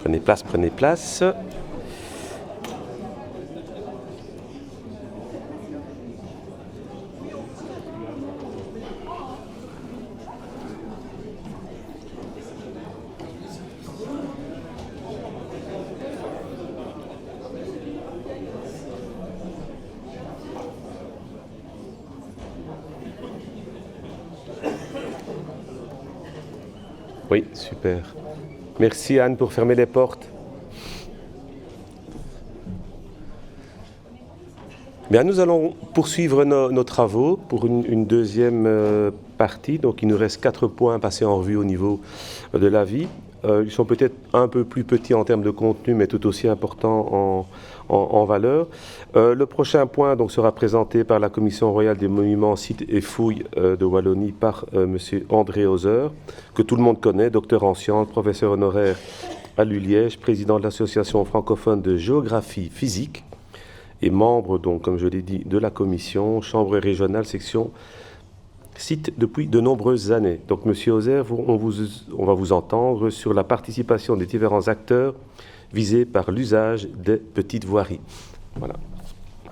Prenez place, prenez place. Oui, super. Merci Anne pour fermer les portes. Bien, nous allons poursuivre nos travaux pour une deuxième partie. Donc il nous reste 4 points passés en revue au niveau de l'avis. Ils sont peut-être un peu plus petits en termes de contenu, mais tout aussi importants en valeur. Le prochain point donc, sera présenté par la Commission royale des monuments, sites et fouilles de Wallonie par M. André Hauser, que tout le monde connaît, docteur en sciences, professeur honoraire à l'ULiège, président de l'Association francophone de géographie physique et membre, donc, comme je l'ai dit, de la Commission, chambre régionale, section site depuis de nombreuses années. Donc, Monsieur Hauser, on va vous entendre sur la participation des différents acteurs visés par l'usage des petites voiries. Voilà.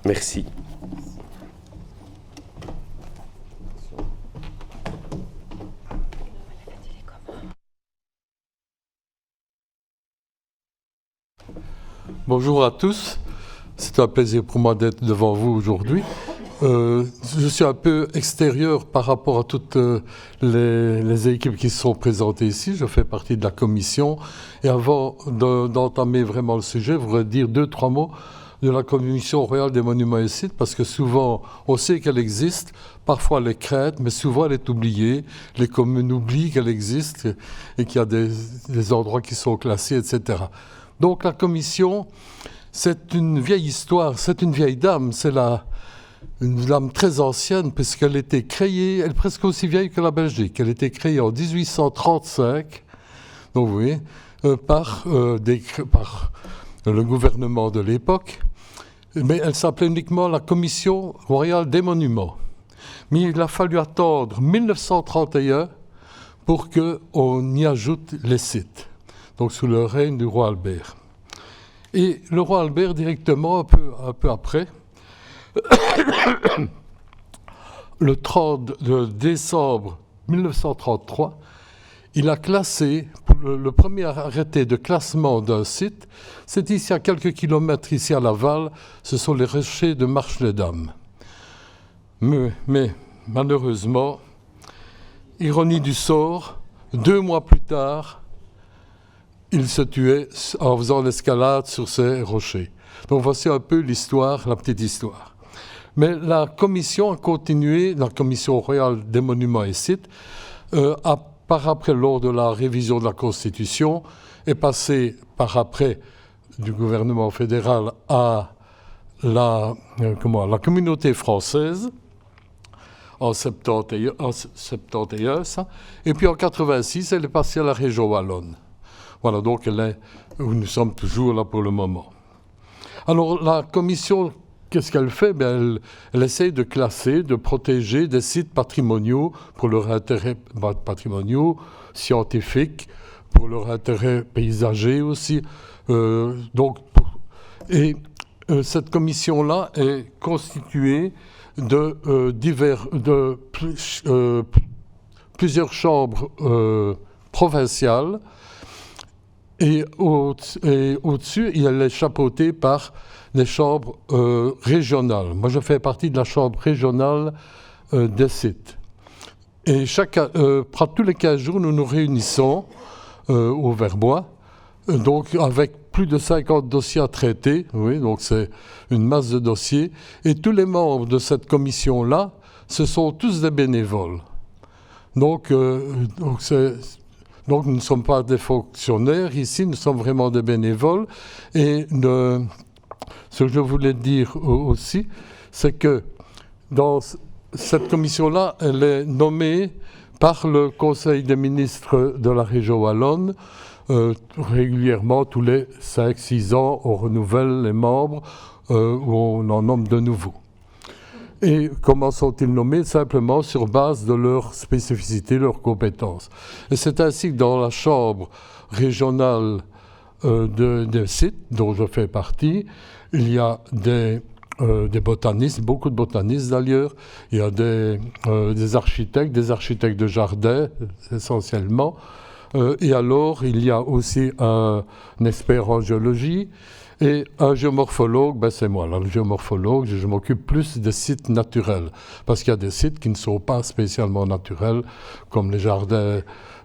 Merci. Bonjour à tous. C'est un plaisir pour moi d'être devant vous aujourd'hui. Je suis un peu extérieur par rapport à toutes les équipes qui se sont présentées ici. Je fais partie de la commission. Et avant d'entamer vraiment le sujet, je voudrais dire 2-3 mots de la Commission royale des monuments et sites, parce que souvent, on sait qu'elle existe, parfois elle est créée, mais souvent elle est oubliée. Les communes oublient qu'elle existe et qu'il y a des endroits qui sont classés, etc. Donc la commission, c'est une vieille histoire, c'est une vieille dame, c'est une dame très ancienne, puisqu'elle a été créée, elle est presque aussi vieille que la Belgique. Elle a été créée en 1835, donc vous voyez, par le gouvernement de l'époque, mais elle s'appelait uniquement la Commission royale des monuments. Mais il a fallu attendre 1931 pour qu'on y ajoute les sites, donc sous le règne du roi Albert. Et le roi Albert, directement, un peu après, le 30 décembre 1933, il a classé, le premier arrêté de classement d'un site, c'est ici à quelques kilomètres, ici à Laval, ce sont les rochers de Marche-les-Dames. Mais malheureusement, ironie du sort, 2 mois plus tard, il se tuait en faisant l'escalade sur ces rochers. Donc voici un peu l'histoire, la petite histoire. Mais la commission a continué, la Commission royale des monuments et sites, par après, lors de la révision de la Constitution, est passée par après du gouvernement fédéral à la communauté française en 71, et puis en 86, elle est passée à la région wallonne. Voilà, donc nous sommes toujours là pour le moment. Alors la commission, qu'est-ce qu'elle fait? Elle essaye de classer, de protéger des sites patrimoniaux pour leur intérêt patrimoniaux, scientifiques, pour leur intérêt paysager aussi. Cette commission-là est constituée de plusieurs chambres provinciales. Et au-dessus, elle est chapeautée par des chambres régionales. Moi, je fais partie de la chambre régionale des sites. Et tous les 15 jours, nous nous réunissons au Verbois, donc avec plus de 50 dossiers à traiter. Oui, donc c'est une masse de dossiers. Et tous les membres de cette commission-là, ce sont tous des bénévoles. Donc nous ne sommes pas des fonctionnaires ici, nous sommes vraiment des bénévoles. Et ce que je voulais dire aussi, c'est que dans cette commission-là, elle est nommée par le Conseil des ministres de la région wallonne. Régulièrement, tous les 5-6 ans, on renouvelle les membres ou on en nomme de nouveaux. Et comment sont-ils nommés? Simplement sur base de leur spécificité, leurs compétences. Et c'est ainsi que dans la chambre régionale des sites dont je fais partie. Il y a des botanistes, beaucoup de botanistes d'ailleurs. Il y a des architectes de jardin essentiellement. Et alors, il y a aussi un expert en géologie et un géomorphologue, ben c'est moi. Alors, le géomorphologue, je m'occupe plus des sites naturels, parce qu'il y a des sites qui ne sont pas spécialement naturels, comme les jardins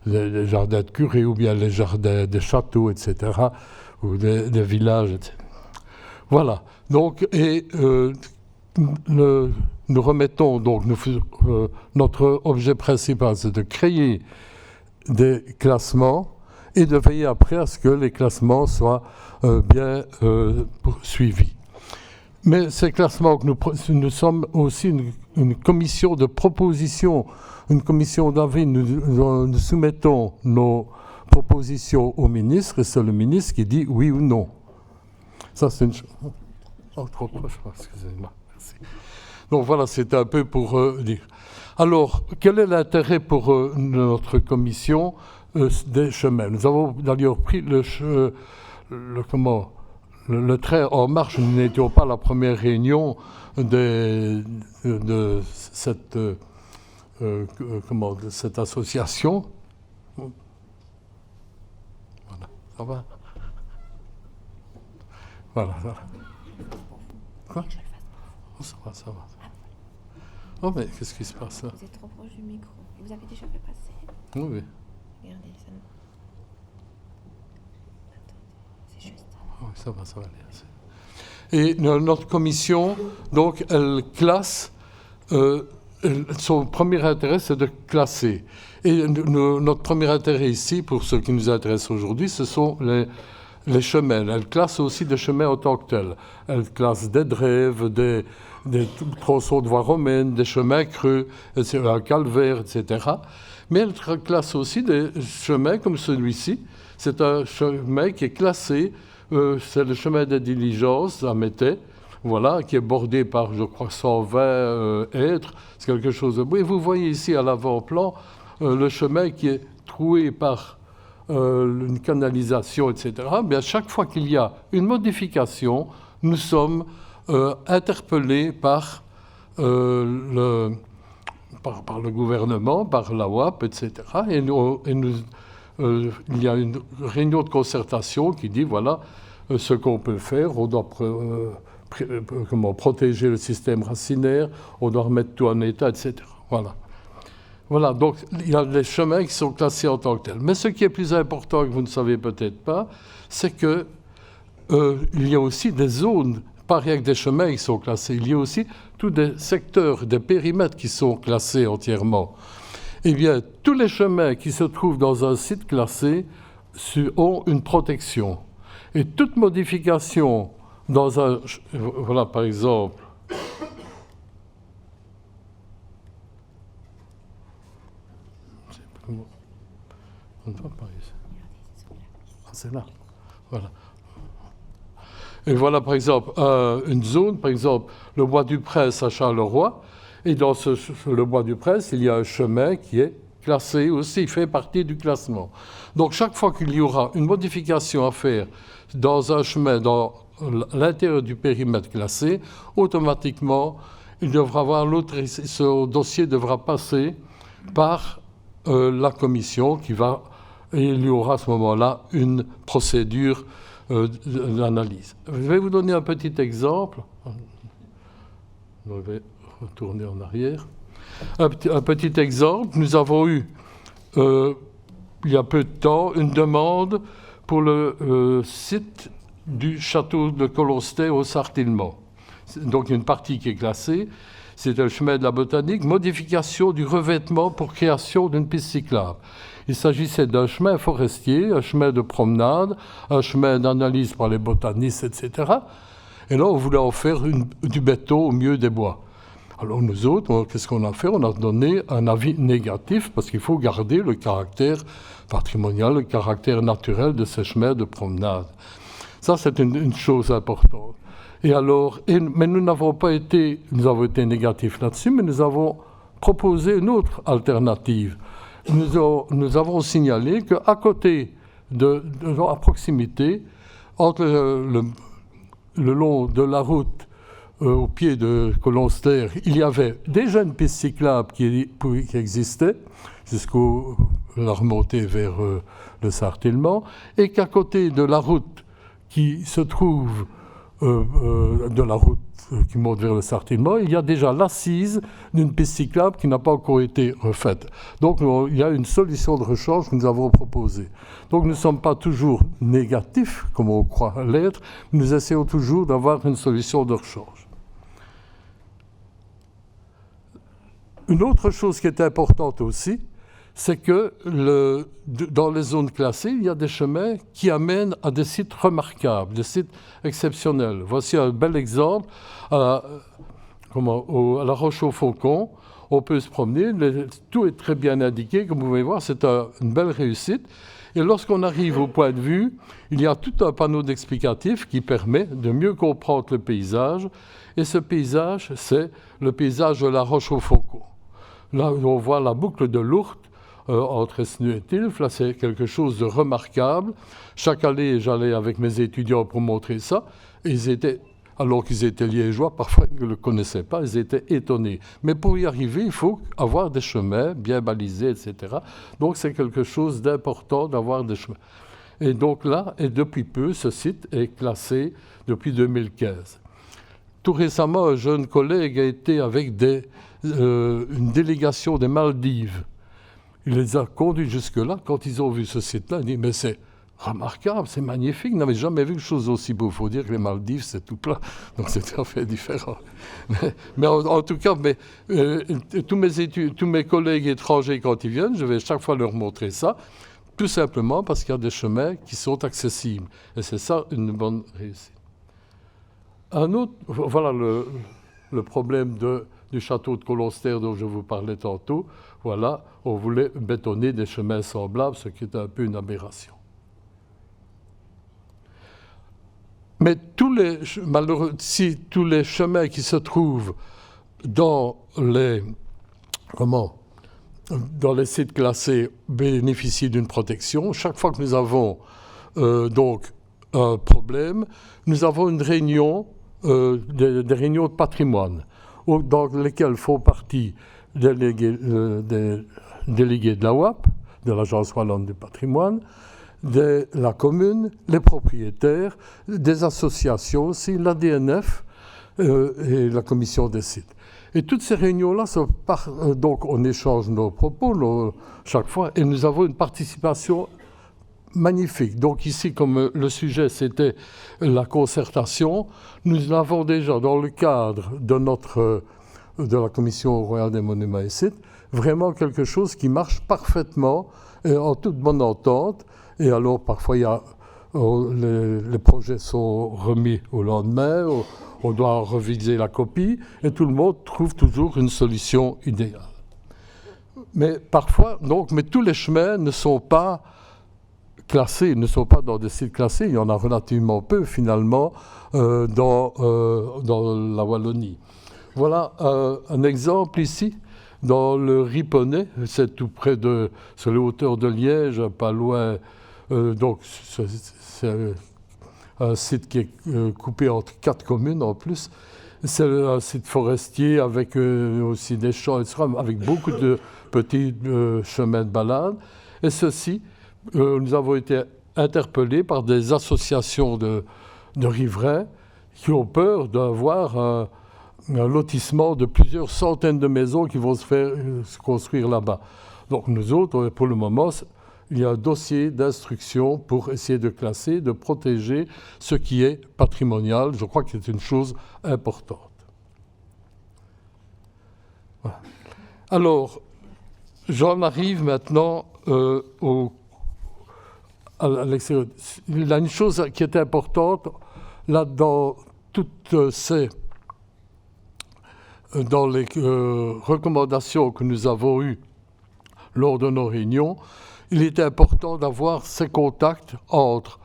de curé ou bien les jardins des châteaux, etc., ou des villages, etc. Voilà. Donc, nous remettons, donc, notre objet principal, c'est de créer des classements et de veiller après à ce que les classements soient bien suivis. Mais ces classements, nous sommes aussi une commission de proposition, une commission d'avis. Nous soumettons nos propositions au ministre et c'est le ministre qui dit oui ou non. Ça, c'est une chose. Oh, trop proche, excusez-moi. Merci. Donc voilà, c'est un peu pour dire. Alors, quel est l'intérêt pour notre commission des chemins? Nous avons d'ailleurs pris le train en marche. Nous n'étions pas à la première réunion de cette association. Voilà, ça va? Voilà. Quoi? Oh, ça va. Oh, mais qu'est-ce qui se passe là? Vous êtes trop proche du micro. Vous avez déjà fait passer. Oui. Regardez, ça ne... Attendez, c'est juste ça. Oui, ça va aller. Et notre commission, donc, elle classe. Son premier intérêt, c'est de classer. Et notre premier intérêt ici, pour ce qui nous intéresse aujourd'hui, ce sont les chemins. Elle classe aussi des chemins en tant que tels. Elle classe des drèves, des tronçons de voies romaines, des chemins creux, un calvaire, etc. Mais elle classe aussi des chemins comme celui-ci. C'est un chemin qui est classé, c'est le chemin des diligences à Métais, voilà, qui est bordé par, je crois, 120 hêtres. C'est quelque chose de beau. Et vous voyez ici à l'avant-plan le chemin qui est troué par une canalisation, etc. Mais à chaque fois qu'il y a une modification, nous sommes interpellés par le gouvernement, par la WAP, etc. Et il y a une réunion de concertation qui dit, voilà, ce qu'on peut faire, on doit protéger le système racinaire, on doit remettre tout en état, etc. Voilà, donc il y a des chemins qui sont classés en tant que tels. Mais ce qui est plus important, que vous ne savez peut-être pas, c'est qu'il y a aussi des zones, pas rien que des chemins qui sont classés, il y a aussi tous des secteurs, des périmètres qui sont classés entièrement. Eh bien, tous les chemins qui se trouvent dans un site classé ont une protection. Et toute modification dans un... Voilà, par exemple... On ne voit pas ici. Ah, c'est là. Voilà. Et voilà, par exemple, une zone, par exemple, le bois du Prince à Charleroi. Et dans le bois du Prince, il y a un chemin qui est classé aussi, il fait partie du classement. Donc, chaque fois qu'il y aura une modification à faire dans un chemin, dans l'intérieur du périmètre classé, automatiquement, il devra avoir ce dossier devra passer par la commission qui va... Et il y aura à ce moment-là une procédure d'analyse. Je vais vous donner un petit exemple. Je vais retourner en arrière. Un petit exemple. Nous avons eu, il y a peu de temps, une demande pour le site du château de Colostet au Sartillement. Donc une partie qui est classée. C'est un chemin de la botanique, modification du revêtement pour création d'une piste cyclable. Il s'agissait d'un chemin forestier, un chemin de promenade, un chemin d'analyse par les botanistes, etc. Et là, on voulait en faire du béton au milieu des bois. Alors nous autres, qu'est-ce qu'on a fait? On a donné un avis négatif parce qu'il faut garder le caractère patrimonial, le caractère naturel de ces chemins de promenade. Ça, c'est une chose importante. Et alors, mais nous avons été négatifs là-dessus, mais nous avons proposé une autre alternative. Nous avons signalé qu'à côté à proximité, entre le long de la route au pied de Colonster, il y avait déjà une piste cyclable qui existait jusqu'à la remontée vers le Sartèlement, et qu'à côté de la route qui se trouve, de la route qui monte vers le Sartèlement, il y a déjà l'assise d'une piste cyclable qui n'a pas encore été refaite. Donc il y a une solution de rechange que nous avons proposée. Donc nous ne sommes pas toujours négatifs, comme on croit l'être, nous essayons toujours d'avoir une solution de rechange. Une autre chose qui est importante aussi, c'est que dans les zones classées, il y a des chemins qui amènent à des sites remarquables, des sites exceptionnels. Voici un bel exemple à la Roche-au-Faucon. On peut se promener, tout est très bien indiqué, comme vous pouvez voir, c'est une belle réussite. Et lorsqu'on arrive au point de vue, il y a tout un panneau d'explicatif qui permet de mieux comprendre le paysage. Et ce paysage, c'est le paysage de la Roche-au-Faucon. Là, on voit la boucle de l'Ourthe entre Esnu et Tilf. Là, c'est quelque chose de remarquable. Chaque année, j'allais avec mes étudiants pour montrer ça. Et ils étaient, alors qu'ils étaient liégeois, parfois ils ne le connaissaient pas, ils étaient étonnés. Mais pour y arriver, il faut avoir des chemins bien balisés, etc. Donc, c'est quelque chose d'important d'avoir des chemins. Et donc là, et depuis peu, ce site est classé depuis 2015. Tout récemment, un jeune collègue a été avec une délégation des Maldives. Il les a conduits jusque-là. Quand ils ont vu ce site-là, ils ont dit « Mais c'est remarquable, c'est magnifique. Ils n'avaient jamais vu quelque chose aussi beau. » Il faut dire que les Maldives, c'est tout plat. Donc c'est tout à fait différent. Mais en tout cas, tous mes collègues étrangers, quand ils viennent, je vais chaque fois leur montrer ça. Tout simplement parce qu'il y a des chemins qui sont accessibles. Et c'est ça une bonne réussite. Voilà le problème du château de Colonster dont je vous parlais tantôt. Voilà, on voulait bétonner des chemins semblables, ce qui est un peu une aberration. Mais tous les chemins qui se trouvent dans les sites classés bénéficient d'une protection, chaque fois que nous avons donc un problème, nous avons une réunion, des réunions de patrimoine, dans lesquelles font partie des délégués de la WAP, de l'Agence wallonne du patrimoine, de la commune, les propriétaires, des associations aussi, l'ADNF et la commission des sites. Et toutes ces réunions-là, donc on échange nos propos chaque fois, et nous avons une participation magnifique. Donc ici, comme le sujet c'était la concertation, nous avons déjà dans le cadre de la Commission royale des monuments et sites, vraiment quelque chose qui marche parfaitement et en toute bonne entente. Et alors parfois les projets sont remis au lendemain, on doit reviser la copie et tout le monde trouve toujours une solution idéale. Mais parfois, mais tous les chemins ne sont pas classés, ne sont pas dans des sites classés. Il y en a relativement peu finalement dans la Wallonie. Voilà un exemple ici, dans le Riponnet, c'est tout près sur les hauteurs de Liège, pas loin. Donc c'est un site qui est coupé entre 4 communes en plus. C'est un site forestier avec aussi des champs, etc., avec beaucoup de petits chemins de balade. Et ceci, nous avons été interpellés par des associations de riverains qui ont peur d'avoir un lotissement de plusieurs centaines de maisons qui vont se construire là-bas. Donc nous autres, pour le moment, il y a un dossier d'instruction pour essayer de classer, de protéger ce qui est patrimonial. Je crois que c'est une chose importante. Voilà. Alors, j'en arrive maintenant à l'extérieur. Il y a une chose qui est importante, là, dans les recommandations que nous avons eues lors de nos réunions, il était important d'avoir ces contacts entre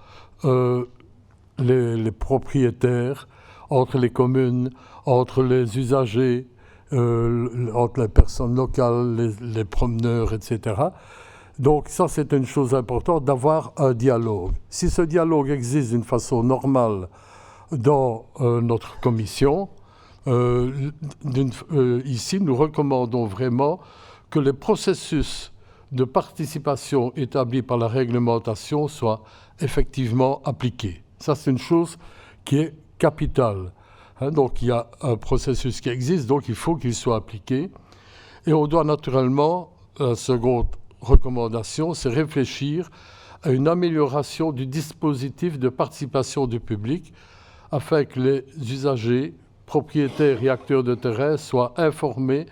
les propriétaires, entre les communes, entre les usagers, entre les personnes locales, les promeneurs, etc., Donc ça, c'est une chose importante, d'avoir un dialogue. Si ce dialogue existe d'une façon normale dans notre commission, ici, nous recommandons vraiment que les processus de participation établis par la réglementation soient effectivement appliqués. Ça, c'est une chose qui est capitale. Donc, il y a un processus qui existe, donc il faut qu'il soit appliqué. Et on doit naturellement, la seconde recommandation, c'est réfléchir à une amélioration du dispositif de participation du public afin que les usagers, propriétaires et acteurs de terrain soient informés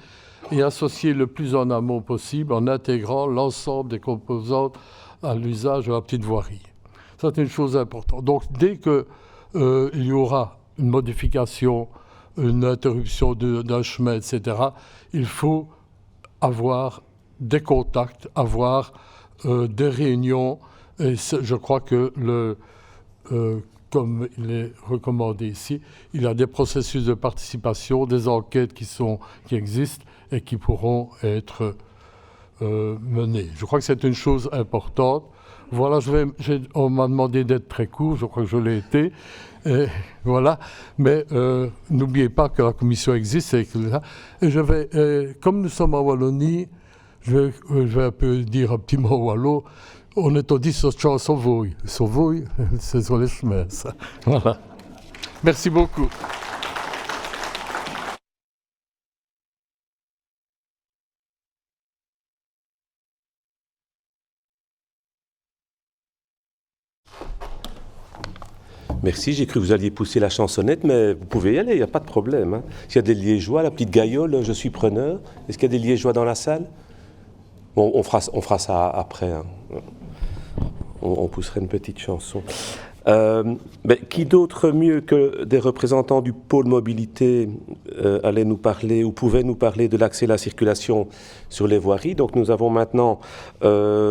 et associés le plus en amont possible en intégrant l'ensemble des composantes à l'usage de la petite voirie. C'est une chose importante. Donc, dès qu'il y aura une modification, une interruption d'un chemin, etc., il faut avoir des contacts, avoir des réunions. Et je crois que, comme il est recommandé ici, il y a des processus de participation, des enquêtes qui existent et qui pourront être menées. Je crois que c'est une chose importante. Voilà, on m'a demandé d'être très court, je crois que je l'ai été. Et voilà, mais n'oubliez pas que la commission existe. Et comme nous sommes en Wallonie, je vais un peu dire un petit mot wallon. On est dit sur Sauvoy. Sauvoy, c'est sur les chemins, ça. Voilà. Merci beaucoup. Merci, j'ai cru que vous alliez pousser la chansonnette, mais vous pouvez y aller, il n'y a pas de problème. Hein. S'il y a des liégeois, la petite gaillole, je suis preneur. Est-ce qu'il y a des liégeois dans la salle? Bon, on fera ça après. Hein. On poussera une petite chanson. Mais qui d'autre mieux que des représentants du pôle mobilité allait nous parler ou pouvait nous parler de l'accès à la circulation sur les voiries. Donc nous avons maintenant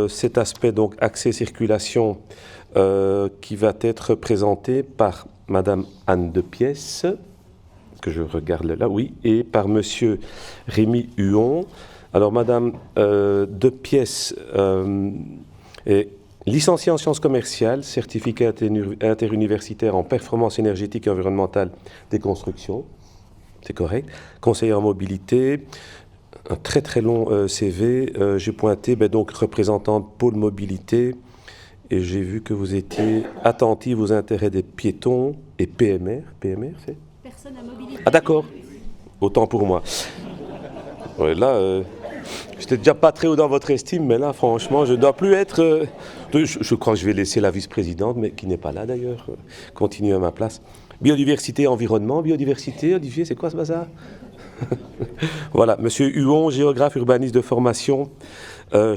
cet aspect, donc accès-circulation, qui va être présenté par Madame Anne de Piesse, que je regarde là, oui, et par Monsieur Rémi Huon. Alors Madame de Piesse est licenciée en sciences commerciales, certificat interuniversitaire en performance énergétique et environnementale des constructions, c'est correct, conseillère en mobilité, un très très long CV, j'ai pointé donc représentante pôle mobilité, et j'ai vu que vous étiez attentive aux intérêts des piétons et PMR. PMR, c'est personne à mobilité. Ah d'accord, autant pour moi. Ouais, là, j'étais déjà pas très haut dans votre estime, mais là, franchement, je ne dois plus être... je crois que je vais laisser la vice-présidente, mais qui n'est pas là d'ailleurs, continuer à ma place. Biodiversité, environnement, biodiversité, Olivier, c'est quoi ce bazar? Voilà, Monsieur Huon, géographe urbaniste de formation,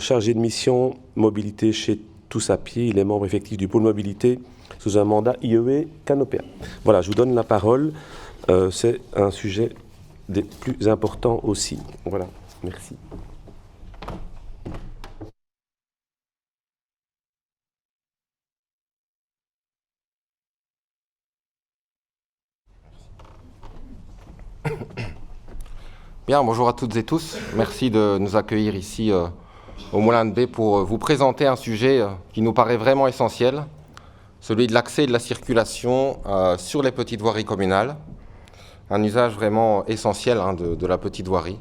chargé de mission mobilité chez Tous à Pied. Il est membre effectif du pôle mobilité sous un mandat IEE Canopéa. Voilà, je vous donne la parole. C'est un sujet des plus importants aussi. Voilà, merci. Bien, bonjour à toutes et tous. Merci de nous accueillir ici au Moulin de Bé pour vous présenter un sujet qui nous paraît vraiment essentiel, celui de l'accès et de la circulation sur les petites voiries communales, un usage vraiment essentiel de la petite voirie.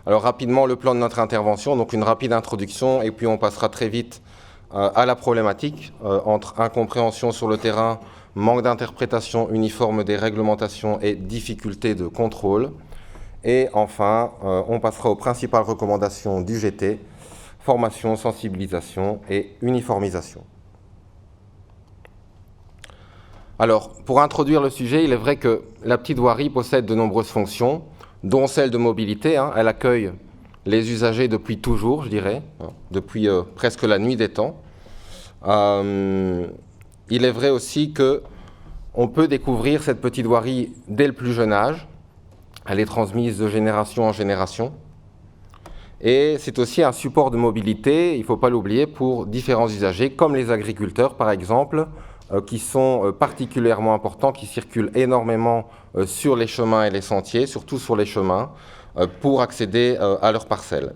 Alors rapidement, le plan de notre intervention, donc une rapide introduction, et puis on passera très vite à la problématique entre incompréhension sur le terrain, manque d'interprétation uniforme des réglementations et difficultés de contrôle. Et enfin, on passera aux principales recommandations du GT, formation, sensibilisation et uniformisation. Alors, pour introduire le sujet, il est vrai que la petite voirie possède de nombreuses fonctions, dont celle de mobilité. Elle accueille les usagers depuis toujours, je dirais, depuis presque la nuit des temps. Il est vrai aussi qu'on peut découvrir cette petite voirie dès le plus jeune âge. Elle est transmise de génération en génération. Et c'est aussi un support de mobilité, il ne faut pas l'oublier, pour différents usagers, comme les agriculteurs par exemple, qui sont particulièrement importants, qui circulent énormément sur les chemins et les sentiers, surtout sur les chemins, pour accéder à leurs parcelles.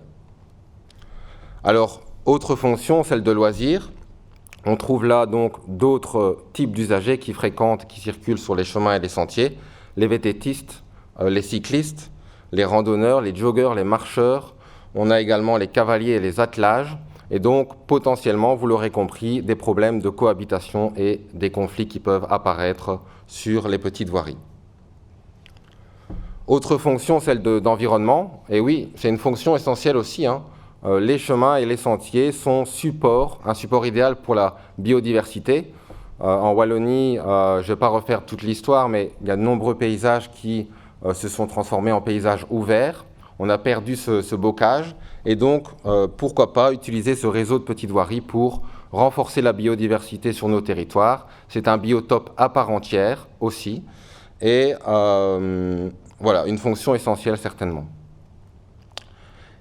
Alors, autre fonction, celle de loisirs. On trouve là donc d'autres types d'usagers qui fréquentent, qui circulent sur les chemins et les sentiers, les vététistes, les cyclistes, les randonneurs, les joggeurs, les marcheurs. On a également les cavaliers et les attelages, et donc potentiellement, vous l'aurez compris, des problèmes de cohabitation et des conflits qui peuvent apparaître sur les petites voiries. Autre fonction, celle d'environnement, et oui, c'est une fonction essentielle aussi, hein. Les chemins et les sentiers sont un support idéal pour la biodiversité. En Wallonie, je ne vais pas refaire toute l'histoire, mais il y a de nombreux paysages qui se sont transformés en paysages ouverts. On a perdu ce bocage, et donc pourquoi pas utiliser ce réseau de petites voiries pour renforcer la biodiversité sur nos territoires. C'est un biotope à part entière aussi, et voilà, une fonction essentielle certainement.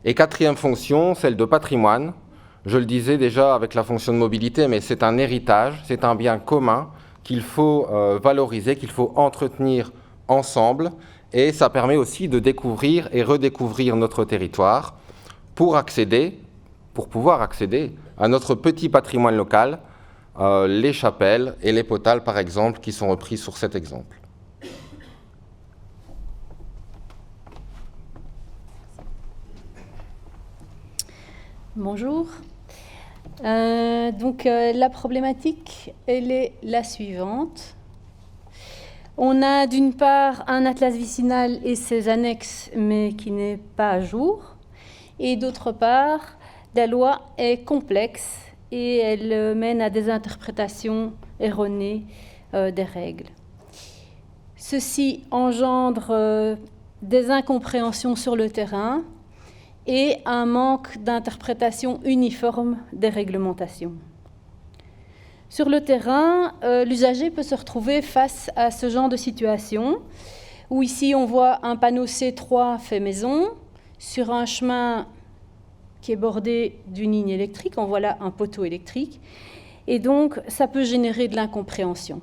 Et quatrième fonction, celle de patrimoine. Je le disais déjà avec la fonction de mobilité, mais c'est un héritage, c'est un bien commun qu'il faut valoriser, qu'il faut entretenir ensemble, et ça permet aussi de découvrir et redécouvrir notre territoire pour pouvoir accéder à notre petit patrimoine local, les chapelles et les potales par exemple, qui sont repris sur cet exemple. Bonjour. La problématique, elle est la suivante. On a d'une part un atlas vicinal et ses annexes, mais qui n'est pas à jour. Et d'autre part, la loi est complexe et elle mène à des interprétations erronées des règles. Ceci engendre des incompréhensions sur le terrain et un manque d'interprétation uniforme des réglementations. Sur le terrain, l'usager peut se retrouver face à ce genre de situation, où ici on voit un panneau C3 fait maison, sur un chemin qui est bordé d'une ligne électrique, on voit là un poteau électrique, et donc ça peut générer de l'incompréhension.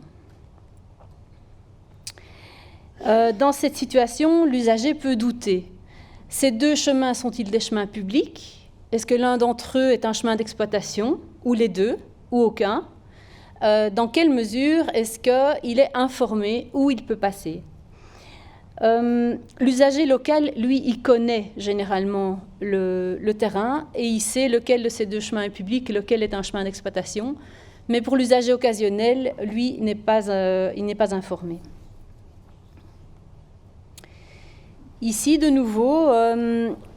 Dans cette situation, l'usager peut douter. Ces deux chemins sont-ils des chemins publics? Est-ce que l'un d'entre eux est un chemin d'exploitation, ou les deux, ou aucun? Dans quelle mesure est-ce qu'il est informé où il peut passer? L'usager local, lui, il connaît généralement le terrain et il sait lequel de ces deux chemins est public et lequel est un chemin d'exploitation. Mais pour l'usager occasionnel, lui, il n'est pas informé. Ici, de nouveau,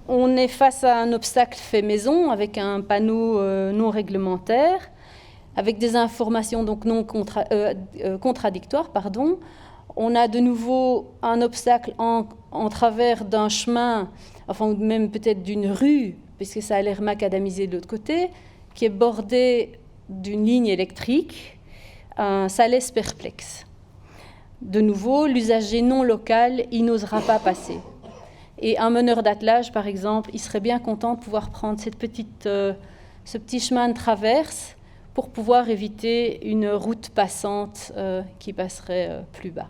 on est face à un obstacle fait maison avec un panneau non réglementaire, avec des informations donc contradictoires. On a de nouveau un obstacle en travers d'un chemin, enfin même peut-être d'une rue, puisque ça a l'air macadamisé de l'autre côté, qui est bordé d'une ligne électrique. Ça laisse perplexe. De nouveau, l'usager non local, il n'osera pas passer. Et un meneur d'attelage, par exemple, il serait bien content de pouvoir prendre ce petit chemin de traverse pour pouvoir éviter une route passante qui passerait plus bas.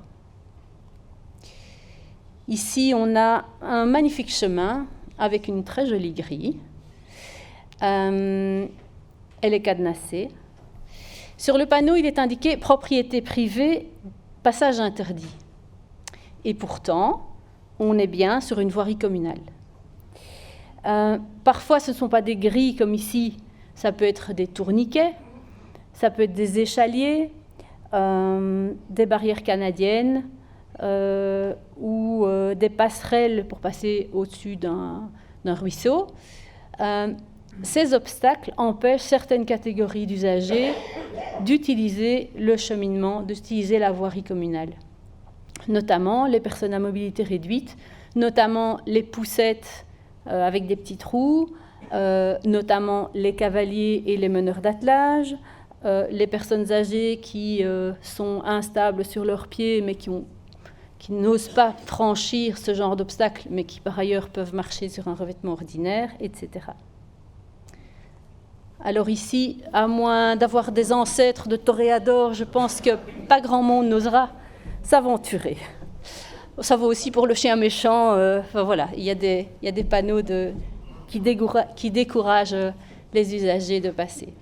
Ici, on a un magnifique chemin avec une très jolie grille. Elle est cadenassée. Sur le panneau, il est indiqué « Propriété privée, passage interdit ». Et pourtant, on est bien sur une voirie communale. Parfois, ce ne sont pas des grilles comme ici, ça peut être des tourniquets, ça peut être des échaliers, des barrières canadiennes ou des passerelles pour passer au-dessus d'un ruisseau. Ces obstacles empêchent certaines catégories d'usagers d'utiliser le cheminement, d'utiliser la voirie communale, notamment les personnes à mobilité réduite, notamment les poussettes avec des petits trous, notamment les cavaliers et les meneurs d'attelage, les personnes âgées qui sont instables sur leurs pieds mais qui n'osent pas franchir ce genre d'obstacles mais qui par ailleurs peuvent marcher sur un revêtement ordinaire, etc. Alors ici, à moins d'avoir des ancêtres de toréadors, je pense que pas grand monde n'osera s'aventurer. Ça vaut aussi pour le chien méchant. Voilà, il y a des panneaux qui découragent les usagers de passer.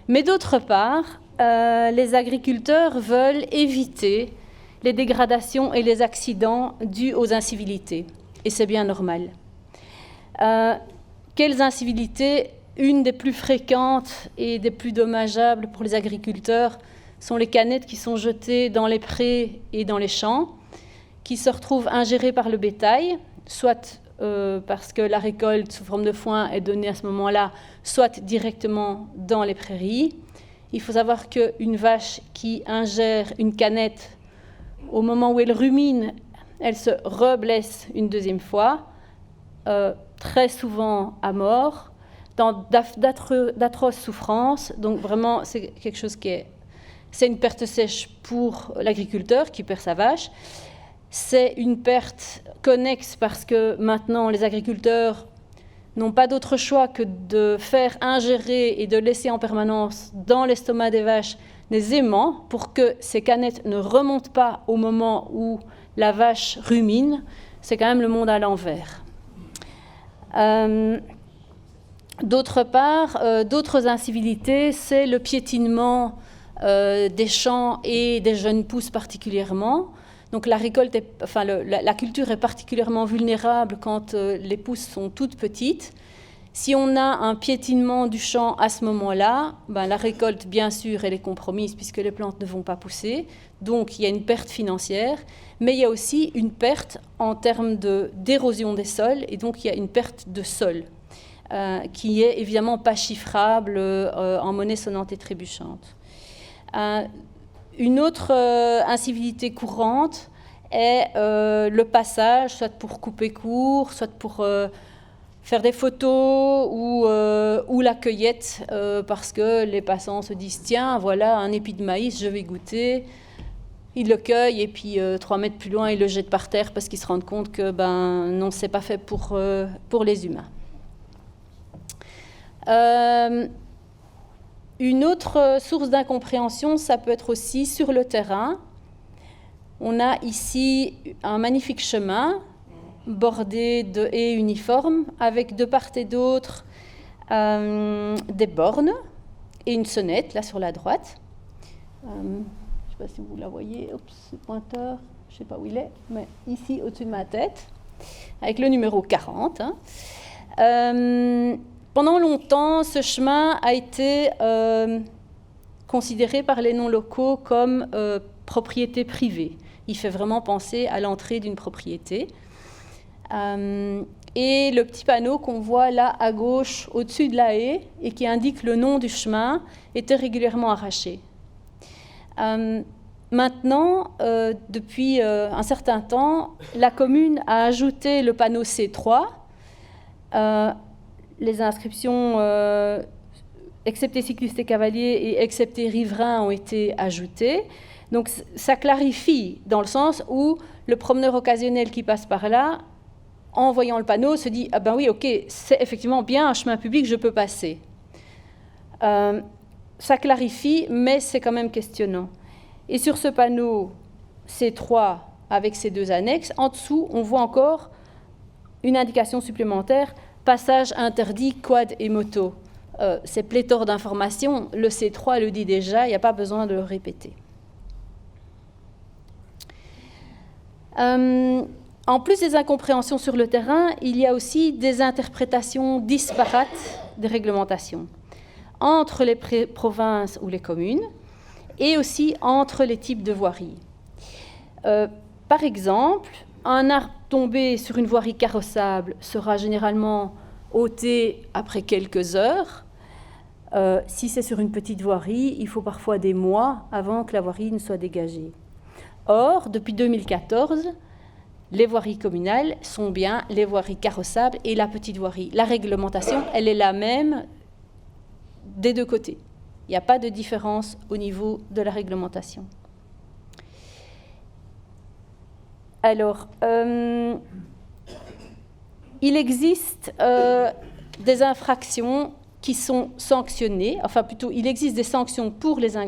Mais d'autre part, les agriculteurs veulent éviter les dégradations et les accidents dus aux incivilités. Et c'est bien normal. Quelles incivilités? Une des plus fréquentes et des plus dommageables pour les agriculteurs sont les canettes qui sont jetées dans les prés et dans les champs, qui se retrouvent ingérées par le bétail, soit parce que la récolte sous forme de foin est donnée à ce moment-là, soit directement dans les prairies. Il faut savoir qu'une vache qui ingère une canette, au moment où elle rumine, elle se reblesse une deuxième fois, très souvent à mort, dans d'atroces souffrances. Donc vraiment, c'est quelque chose c'est une perte sèche pour l'agriculteur qui perd sa vache. C'est une perte connexe parce que maintenant, les agriculteurs n'ont pas d'autre choix que de faire ingérer et de laisser en permanence dans l'estomac des vaches des aimants pour que ces canettes ne remontent pas au moment où la vache rumine. C'est quand même le monde à l'envers. D'autre part, d'autres incivilités, c'est le piétinement des champs et des jeunes pousses particulièrement. Donc la culture est particulièrement vulnérable quand les pousses sont toutes petites. Si on a un piétinement du champ à ce moment-là, la récolte, bien sûr, elle est compromise puisque les plantes ne vont pas pousser. Donc il y a une perte financière, mais il y a aussi une perte en termes d'érosion des sols, et donc il y a une perte de sol qui est évidemment pas chiffrable en monnaie sonnante et trébuchante. Une autre incivilité courante est le passage, soit pour couper court, soit pour faire des photos ou la cueillette, parce que les passants se disent « Tiens, voilà un épi de maïs, je vais goûter ». Ils le cueillent et puis 3 mètres plus loin, ils le jettent par terre parce qu'ils se rendent compte que non, c'est pas fait pour les humains. Une autre source d'incompréhension, ça peut être aussi sur le terrain. On a ici un magnifique chemin bordé de haies uniformes avec de part et d'autre des bornes et une sonnette là sur la droite. Je ne sais pas si vous la voyez, ce pointeur, je ne sais pas où il est, mais ici au-dessus de ma tête, avec le numéro 40. Pendant longtemps, ce chemin a été considéré par les non-locaux comme propriété privée. Il fait vraiment penser à l'entrée d'une propriété. Et le petit panneau qu'on voit là à gauche, au-dessus de la haie, et qui indique le nom du chemin, était régulièrement arraché. Maintenant, depuis un certain temps, la commune a ajouté le panneau C3. Les inscriptions, excepté cyclistes et cavaliers et excepté riverains, ont été ajoutées. Donc ça clarifie dans le sens où le promeneur occasionnel qui passe par là, en voyant le panneau, se dit « Ah ben oui, ok, c'est effectivement bien un chemin public, je peux passer ». Ça clarifie, mais c'est quand même questionnant. Et sur ce panneau C3, avec ces 2 annexes, en dessous, on voit encore une indication supplémentaire, passage interdit quad et moto. C'est pléthore d'informations, le C3 le dit déjà, il n'y a pas besoin de le répéter. En plus des incompréhensions sur le terrain, il y a aussi des interprétations disparates des réglementations entre les provinces ou les communes et aussi entre les types de voiries. Par exemple, un arbre tombé sur une voirie carrossable sera généralement ôté après quelques heures. Si c'est sur une petite voirie, il faut parfois des mois avant que la voirie ne soit dégagée. Or, depuis 2014, les voiries communales sont bien les voiries carrossables et la petite voirie. La réglementation, elle est la même des 2 côtés. Il n'y a pas de différence au niveau de la réglementation. Alors, il existe des infractions qui sont sanctionnées, enfin plutôt, il existe des sanctions pour les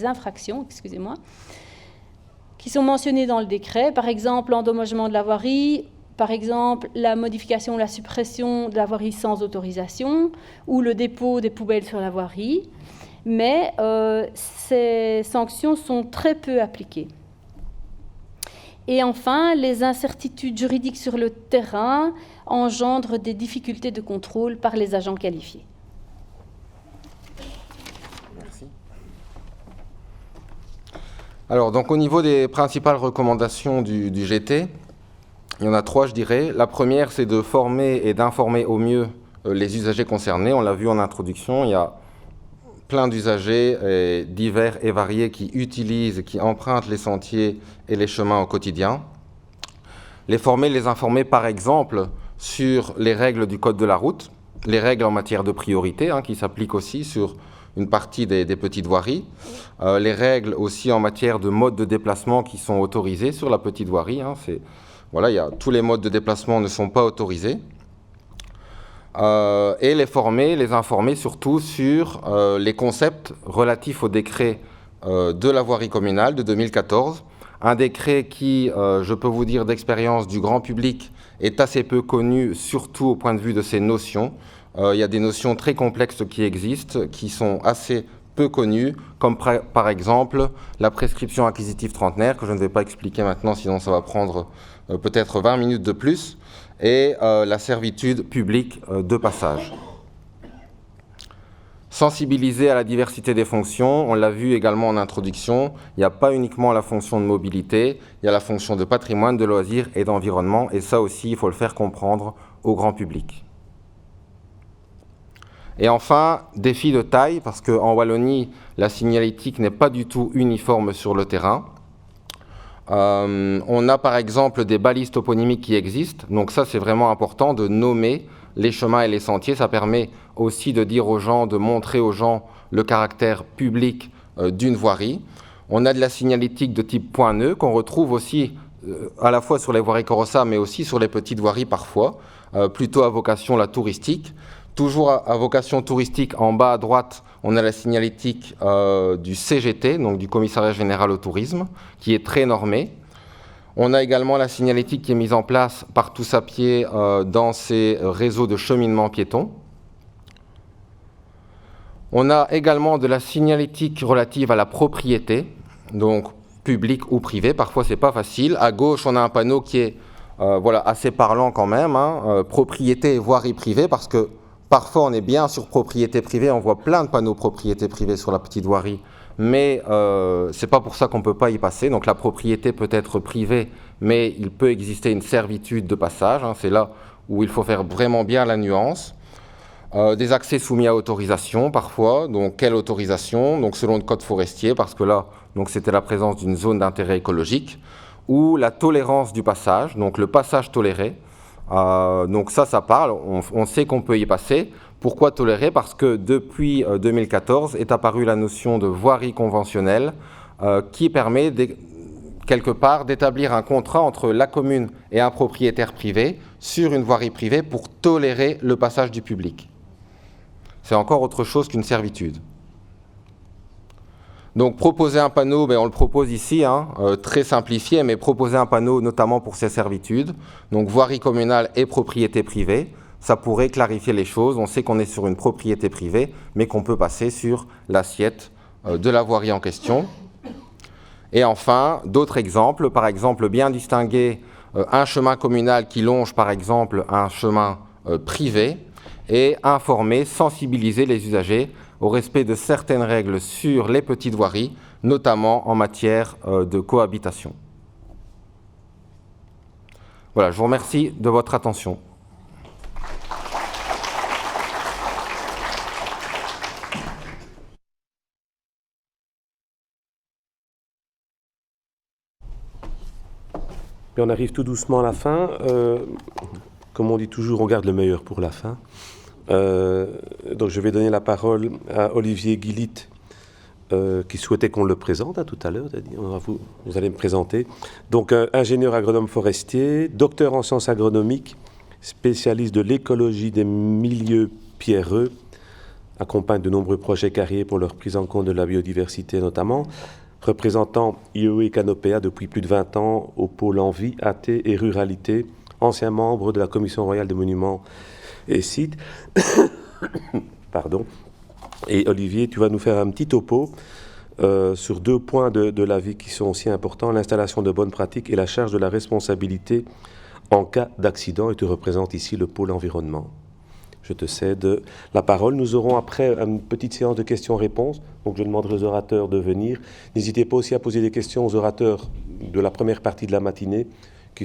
infractions, excusez-moi, qui sont mentionnées dans le décret. Par exemple, l'endommagement de la voirie par exemple la modification ou la suppression de la voirie sans autorisation ou le dépôt des poubelles sur la voirie, mais ces sanctions sont très peu appliquées. Et enfin, les incertitudes juridiques sur le terrain engendrent des difficultés de contrôle par les agents qualifiés. Merci. Alors, donc, au niveau des principales recommandations du GT, il y en a 3, je dirais. La première, c'est de former et d'informer au mieux les usagers concernés. On l'a vu en introduction, il y a plein d'usagers divers et variés qui utilisent, qui empruntent les sentiers et les chemins au quotidien. Les former, les informer par exemple sur les règles du code de la route, les règles en matière de priorité qui s'appliquent aussi sur une partie des petites voiries, les règles aussi en matière de modes de déplacement qui sont autorisés sur la petite voirie. Voilà, tous les modes de déplacement ne sont pas autorisés. Et les former, les informer surtout sur les concepts relatifs au décret de la voirie communale de 2014. Un décret qui, je peux vous dire d'expérience du grand public, est assez peu connu, surtout au point de vue de ses notions. Il y a des notions très complexes qui existent, qui sont assez peu connues, comme par exemple la prescription acquisitive trentenaire, que je ne vais pas expliquer maintenant, sinon ça va prendre peut-être 20 minutes de plus, et la servitude publique de passage. Sensibiliser à la diversité des fonctions, on l'a vu également en introduction, il n'y a pas uniquement la fonction de mobilité, il y a la fonction de patrimoine, de loisirs et d'environnement, et ça aussi, il faut le faire comprendre au grand public. Et enfin, défi de taille, parce qu'en Wallonie, la signalétique n'est pas du tout uniforme sur le terrain. On a par exemple des balises toponymiques qui existent, donc ça c'est vraiment important de nommer les chemins et les sentiers. Ça permet aussi de dire aux gens, de montrer aux gens le caractère public d'une voirie. On a de la signalétique de type point nœud qu'on retrouve aussi à la fois sur les voiries Corossa mais aussi sur les petites voiries parfois, plutôt à vocation la touristique. Toujours à vocation touristique, en bas à droite, on a la signalétique du CGT, donc du Commissariat Général au Tourisme, qui est très normée. On a également la signalétique qui est mise en place par Tous à Pied dans ces réseaux de cheminement piéton. On a également de la signalétique relative à la propriété, donc publique ou privée. Parfois, c'est pas facile. À gauche, on a un panneau qui est assez parlant quand même, propriété et voirie privée, parce que parfois, on est bien sur propriété privée, on voit plein de panneaux propriété privée sur la petite voirie, mais ce n'est pas pour ça qu'on ne peut pas y passer. Donc la propriété peut être privée, mais il peut exister une servitude de passage. C'est là où il faut faire vraiment bien la nuance. Des accès soumis à autorisation parfois. Donc quelle autorisation? Donc selon le code forestier, parce que là, c'était la présence d'une zone d'intérêt écologique, ou la tolérance du passage, donc le passage toléré. Donc ça parle, on sait qu'on peut y passer. Pourquoi tolérer? Parce que depuis 2014 est apparue la notion de voirie conventionnelle qui permet quelque part d'établir un contrat entre la commune et un propriétaire privé sur une voirie privée pour tolérer le passage du public. C'est encore autre chose qu'une servitude. Donc proposer un panneau, on le propose ici, très simplifié, mais proposer un panneau notamment pour ces servitudes, donc voirie communale et propriété privée, ça pourrait clarifier les choses. On sait qu'on est sur une propriété privée, mais qu'on peut passer sur l'assiette de la voirie en question. Et enfin, d'autres exemples, par exemple bien distinguer un chemin communal qui longe par exemple un chemin privé, et informer, sensibiliser les usagers au respect de certaines règles sur les petites voiries, notamment en matière de cohabitation. Voilà, je vous remercie de votre attention. Puis on arrive tout doucement à la fin. Comme on dit toujours, on garde le meilleur pour la fin. Donc je vais donner la parole à Olivier Guillit, qui souhaitait qu'on le présente tout à l'heure. Vous allez me présenter. Donc ingénieur agronome forestier, docteur en sciences agronomiques, spécialiste de l'écologie des milieux pierreux, accompagne de nombreux projets carriers pour leur prise en compte de la biodiversité notamment, représentant IEE Canopéa depuis plus de 20 ans au pôle Envie, AT et Ruralité ancien membre de la Commission royale des monuments et sites. Pardon. Et Olivier, tu vas nous faire un petit topo sur 2 points de l'avis qui sont aussi importants, l'installation de bonnes pratiques et la charge de la responsabilité en cas d'accident. Et tu représentes ici le pôle environnement. Je te cède la parole. Nous aurons après une petite séance de questions-réponses. Donc je demanderai aux orateurs de venir. N'hésitez pas aussi à poser des questions aux orateurs de la première partie de la matinée qui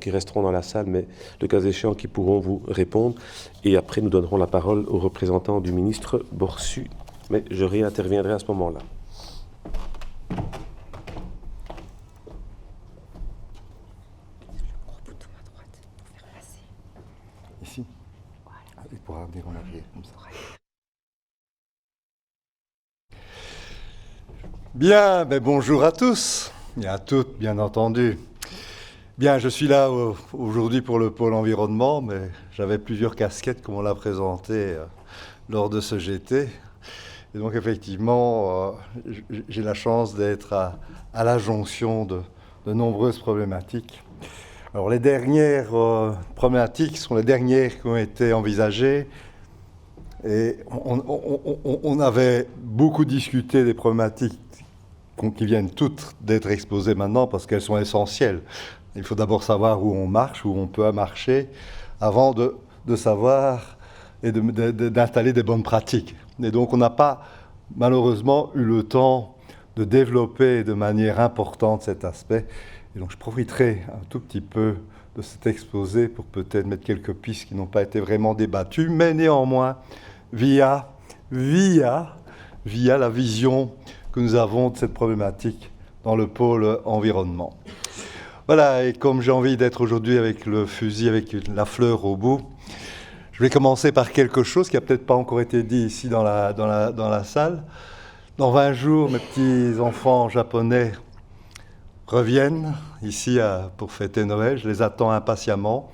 resteront dans la salle, mais le cas échéant, qui pourront vous répondre. Et après, nous donnerons la parole aux représentants du ministre Borsu. Mais je réinterviendrai à ce moment-là. Ici. Il pourra venir en arrière comme ça. Bien, bonjour à tous et à toutes, bien entendu. Bien, je suis là aujourd'hui pour le pôle environnement, mais j'avais plusieurs casquettes, comme on l'a présenté lors de ce GT. Et donc, effectivement, j'ai la chance d'être à la jonction de nombreuses problématiques. Alors, les dernières problématiques sont les dernières qui ont été envisagées. Et on avait beaucoup discuté des problématiques qui viennent toutes d'être exposées maintenant parce qu'elles sont essentielles. Il faut d'abord savoir où on marche, où on peut marcher, avant de savoir et d'installer des bonnes pratiques. Et donc, on n'a pas, malheureusement, eu le temps de développer de manière importante cet aspect. Et donc, je profiterai un tout petit peu de cet exposé pour peut-être mettre quelques pistes qui n'ont pas été vraiment débattues, mais néanmoins, via la vision que nous avons de cette problématique dans le pôle environnement. Voilà, et comme j'ai envie d'être aujourd'hui avec le fusil, avec la fleur au bout, je vais commencer par quelque chose qui n'a peut-être pas encore été dit ici dans la salle. Dans 20 jours, mes petits enfants japonais reviennent ici pour fêter Noël. Je les attends impatiemment.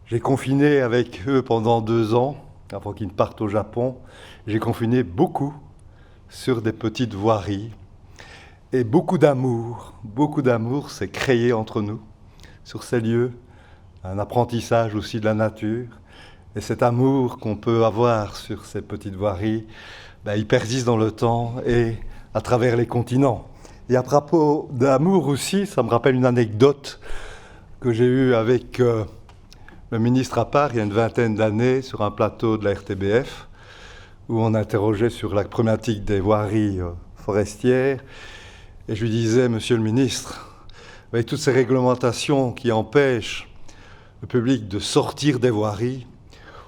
J'ai confiné avec eux pendant 2 ans, avant qu'ils ne partent au Japon. J'ai confiné beaucoup sur des petites voiries. Et beaucoup d'amour s'est créé entre nous, sur ces lieux, un apprentissage aussi de la nature. Et cet amour qu'on peut avoir sur ces petites voiries, il persiste dans le temps et à travers les continents. Et à propos d'amour aussi, ça me rappelle une anecdote que j'ai eue avec le ministre à part il y a une 20aine d'années sur un plateau de la RTBF, où on interrogeait sur la problématique des voiries forestières. Et je lui disais, monsieur le ministre, avec toutes ces réglementations qui empêchent le public de sortir des voiries,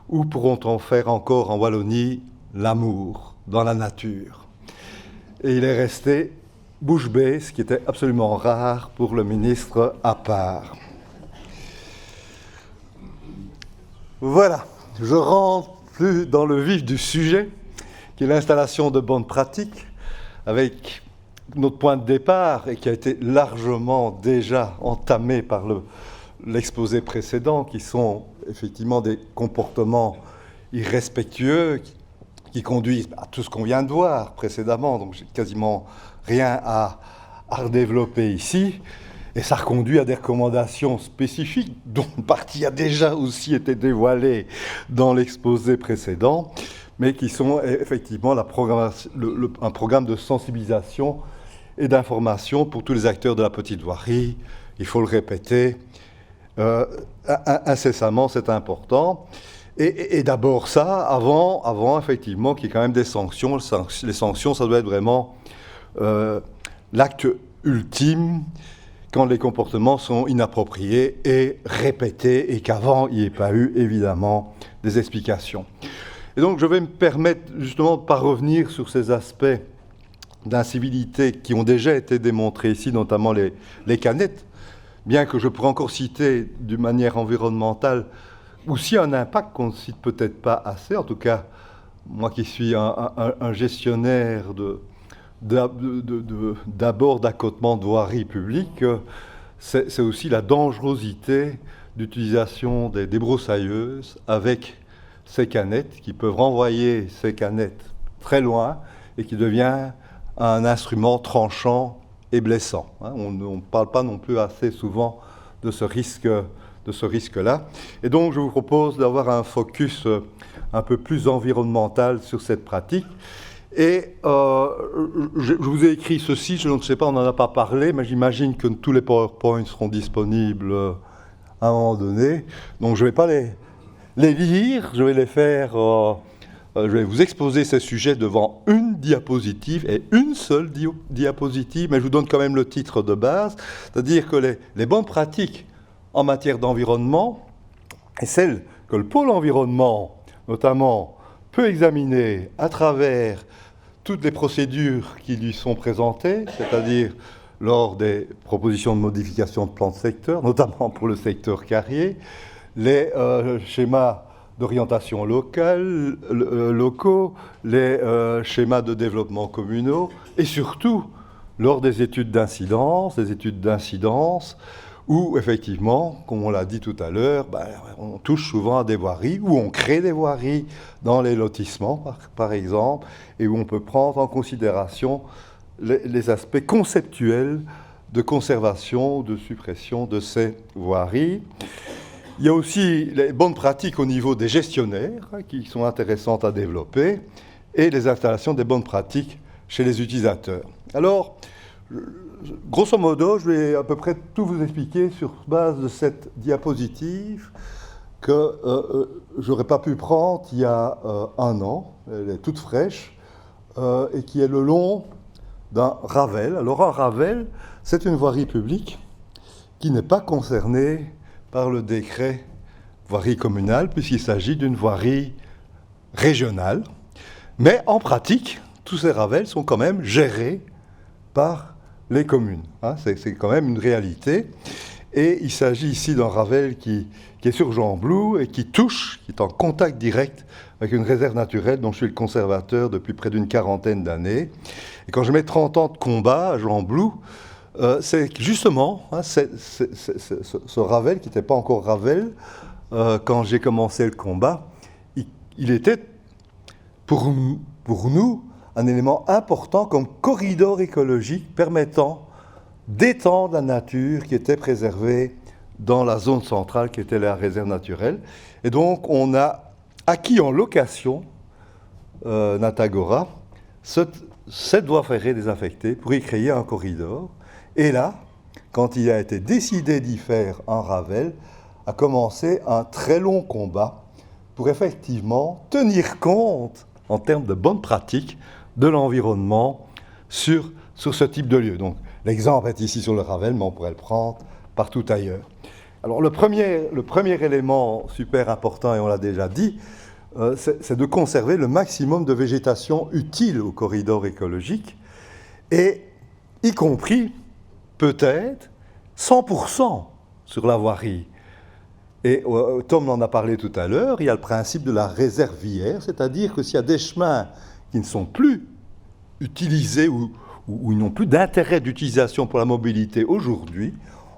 où pourront-on faire encore en Wallonie l'amour dans la nature? Et il est resté bouche bée, ce qui était absolument rare pour le ministre à part. Voilà, je rentre plus dans le vif du sujet, qui est l'installation de bonnes pratiques, avec notre point de départ, et qui a été largement déjà entamé par l'exposé précédent, qui sont effectivement des comportements irrespectueux, qui conduisent à tout ce qu'on vient de voir précédemment, donc j'ai quasiment rien à redévelopper ici, et ça reconduit à des recommandations spécifiques, dont une partie a déjà aussi été dévoilée dans l'exposé précédent, mais qui sont effectivement un programme de sensibilisation et d'information pour tous les acteurs de la petite voirie. Il faut le répéter incessamment, c'est important. Et d'abord ça, avant effectivement qu'il y ait quand même des sanctions. Les sanctions, ça doit être vraiment l'acte ultime quand les comportements sont inappropriés et répétés, et qu'avant, il n'y ait pas eu, évidemment, des explications. Et donc, je vais me permettre, justement, de ne pas revenir sur ces aspects d'incivilité qui ont déjà été démontrés ici, notamment les canettes, bien que je pourrais encore citer, d'une manière environnementale, aussi un impact qu'on ne cite peut-être pas assez. En tout cas, moi qui suis un gestionnaire d'abord d'accotement de voirie publique, c'est aussi la dangerosité d'utilisation des débroussailleuses avec ces canettes, qui peuvent renvoyer ces canettes très loin et qui devient un instrument tranchant et blessant. On ne parle pas non plus assez souvent de ce risque de ce risque-là. Et donc, je vous propose d'avoir un focus un peu plus environnemental sur cette pratique. Et je vous ai écrit ceci, je ne sais pas, on n'en a pas parlé, mais j'imagine que tous les PowerPoints seront disponibles à un moment donné. Donc, je ne vais pas les lire, je vais les faire... je vais vous exposer ces sujets devant une diapositive et une seule diapositive, mais je vous donne quand même le titre de base, c'est-à-dire que les bonnes pratiques en matière d'environnement et celles que le pôle environnement, notamment, peut examiner à travers toutes les procédures qui lui sont présentées, c'est-à-dire lors des propositions de modification de plan de secteur, notamment pour le secteur carrier, les schémas d'orientation locale, locaux, les schémas de développement communaux, et surtout lors des études d'incidence, où effectivement, comme on l'a dit tout à l'heure, on touche souvent à des voiries, où on crée des voiries dans les lotissements, par exemple, et où on peut prendre en considération les aspects conceptuels de conservation, de suppression de ces voiries. Il y a aussi les bonnes pratiques au niveau des gestionnaires qui sont intéressantes à développer et les installations des bonnes pratiques chez les utilisateurs. Alors, grosso modo, je vais à peu près tout vous expliquer sur base de cette diapositive que je n'aurais pas pu prendre il y a un an, elle est toute fraîche, et qui est le long d'un Ravel. Alors un Ravel, c'est une voirie publique qui n'est pas concernée par le décret voirie communale, puisqu'il s'agit d'une voirie régionale. Mais en pratique, tous ces ravels sont quand même gérés par les communes. C'est quand même une réalité. Et il s'agit ici d'un ravel qui est sur Jean-Blou et qui est en contact direct avec une réserve naturelle dont je suis le conservateur depuis près d'une quarantaine d'années. Et quand je mets 30 ans de combat à Jean-Blou, c'est justement ce Ravel, qui n'était pas encore Ravel, quand j'ai commencé le combat, il était pour nous un élément important comme corridor écologique permettant d'étendre la nature qui était préservée dans la zone centrale qui était la réserve naturelle. Et donc on a acquis en location, Natagora, cette voie ferrée désaffectée pour y créer un corridor. Et là, quand il a été décidé d'y faire un Ravel, a commencé un très long combat pour effectivement tenir compte, en termes de bonnes pratiques, de l'environnement sur ce type de lieu. Donc l'exemple est ici sur le Ravel, mais on pourrait le prendre partout ailleurs. Alors le premier élément super important, et on l'a déjà dit, c'est de conserver le maximum de végétation utile au corridor écologique, et y compris peut-être 100% sur la voirie. Et Tom en a parlé tout à l'heure, il y a le principe de la réservière, c'est-à-dire que s'il y a des chemins qui ne sont plus utilisés ou ils n'ont plus d'intérêt d'utilisation pour la mobilité aujourd'hui,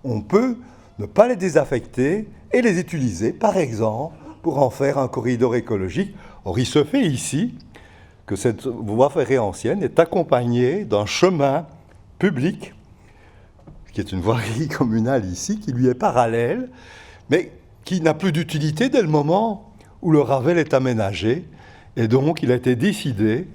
on peut ne pas les désaffecter et les utiliser, par exemple, pour en faire un corridor écologique. Or, il se fait ici que cette voie ferrée ancienne est accompagnée d'un chemin public, qui est une voirie communale ici, qui lui est parallèle, mais qui n'a plus d'utilité dès le moment où le Ravel est aménagé. Et donc, il a été décidé,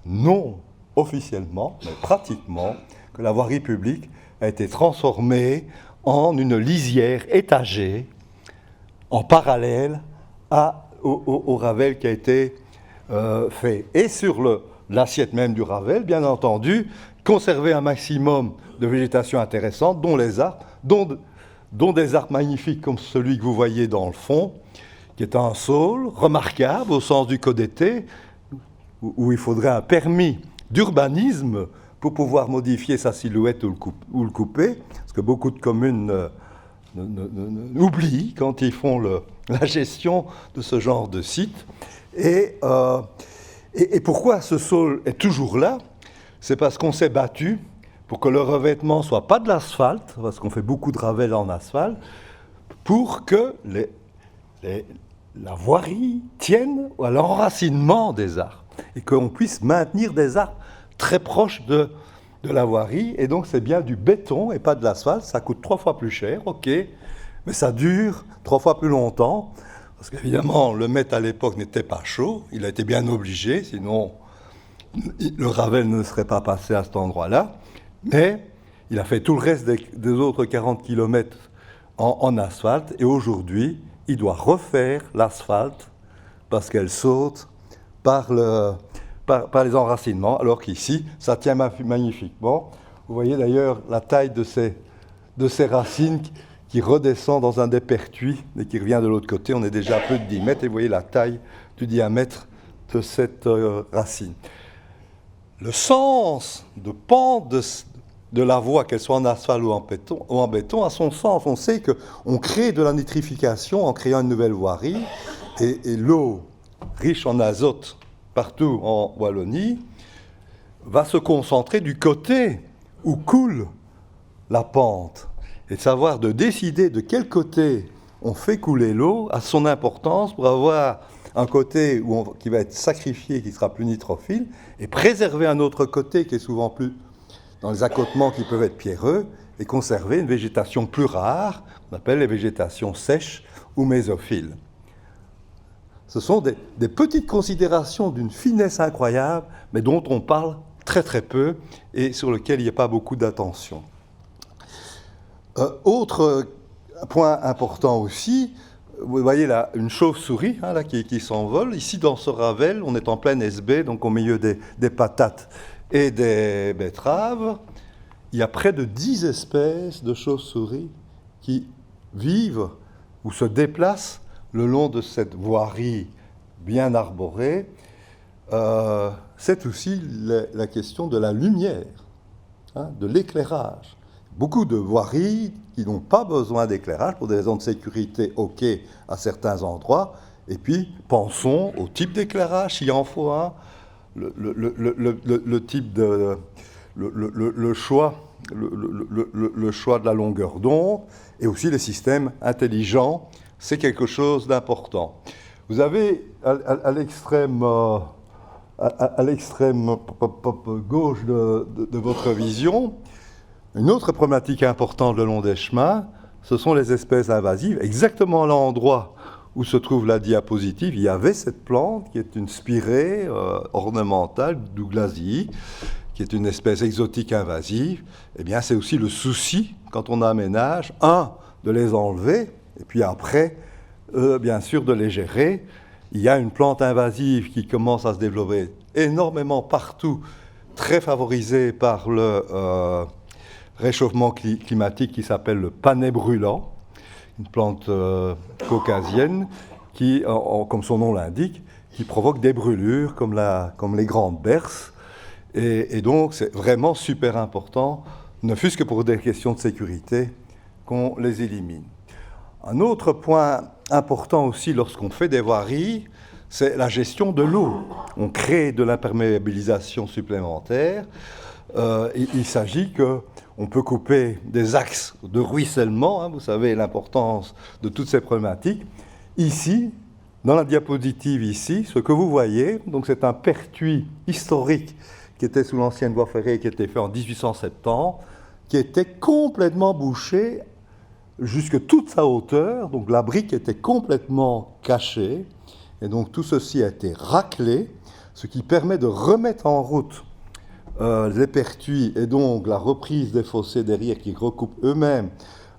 non officiellement, mais pratiquement, que la voirie publique a été transformée en une lisière étagée, en parallèle au Ravel qui a été fait. Et sur l'assiette même du Ravel, bien entendu, conserver un maximum de végétation intéressante, dont les arbres, dont des arbres magnifiques comme celui que vous voyez dans le fond, qui est un saule remarquable au sens du code d'été, où il faudrait un permis d'urbanisme pour pouvoir modifier sa silhouette ou le couper, parce que beaucoup de communes oublient quand ils font la gestion de ce genre de site. Et pourquoi ce saule est toujours là? C'est parce qu'on s'est battu pour que le revêtement ne soit pas de l'asphalte, parce qu'on fait beaucoup de Ravel en asphalte, pour que la voirie tienne à l'enracinement des arbres, et qu'on puisse maintenir des arbres très proches de la voirie. Et donc c'est bien du béton et pas de l'asphalte, ça coûte 3 fois plus cher, ok, mais ça dure 3 fois plus longtemps, parce qu'évidemment, le mètre à l'époque n'était pas chaud, il a été bien obligé, sinon le Ravel ne serait pas passé à cet endroit-là, mais il a fait tout le reste des autres 40 km en asphalte, et aujourd'hui, il doit refaire l'asphalte parce qu'elle saute par les enracinements, alors qu'ici, ça tient magnifiquement. Vous voyez d'ailleurs la taille de ces racines qui redescend dans un dépertuis et qui revient de l'autre côté. On est déjà à plus de 10 mètres, et vous voyez la taille du diamètre de cette racine. Le sens de pente de la voie, qu'elle soit en asphalte ou en béton, a son sens. On sait qu'on crée de la nitrification en créant une nouvelle voirie, et l'eau riche en azote partout en Wallonie va se concentrer du côté où coule la pente. Et savoir de décider de quel côté on fait couler l'eau a son importance pour avoir un côté qui va être sacrifié, qui sera plus nitrophile, et préserver un autre côté qui est souvent plus dans les accotements qui peuvent être pierreux, et conserver une végétation plus rare, qu'on appelle les végétations sèches ou mésophiles. Ce sont des petites considérations d'une finesse incroyable, mais dont on parle très très peu et sur lesquelles il n'y a pas beaucoup d'attention. Autre point important aussi, vous voyez là une chauve-souris là, qui s'envole. Ici dans ce Ravel, on est en plein SB, donc au milieu des patates et des betteraves. Il y a près de 10 espèces de chauves-souris qui vivent ou se déplacent le long de cette voirie bien arborée. C'est aussi la question de la lumière, de l'éclairage. Beaucoup de voiries qui n'ont pas besoin d'éclairage pour des raisons de sécurité, ok, à certains endroits. Et puis, pensons au type d'éclairage, s'il en faut un, le type de... le choix de la longueur d'onde, et aussi les systèmes intelligents, c'est quelque chose d'important. Vous avez à l'extrême gauche de votre vision une autre problématique importante le long des chemins, ce sont les espèces invasives. Exactement à l'endroit où se trouve la diapositive, il y avait cette plante qui est une spirée ornementale, Douglasii, qui est une espèce exotique invasive. Eh bien, c'est aussi le souci, quand on aménage, de les enlever, et puis après, bien sûr, de les gérer. Il y a une plante invasive qui commence à se développer énormément partout, très favorisée par le réchauffement climatique qui s'appelle le panais brûlant, une plante caucasienne qui, comme son nom l'indique, qui provoque des brûlures comme les grandes berces. Et donc, c'est vraiment super important, ne fût-ce que pour des questions de sécurité, qu'on les élimine. Un autre point important aussi lorsqu'on fait des voiries, c'est la gestion de l'eau. On crée de l'imperméabilisation supplémentaire. Il s'agit qu'on peut couper des axes de ruissellement, vous savez l'importance de toutes ces problématiques. Ici, dans la diapositive ici, ce que vous voyez, donc c'est un pertuis historique qui était sous l'ancienne voie ferrée, qui était fait en 1870, qui était complètement bouché jusque toute sa hauteur, donc la brique était complètement cachée, et donc tout ceci a été raclé, ce qui permet de remettre en route les pertuis et donc la reprise des fossés derrière qui recoupent eux-mêmes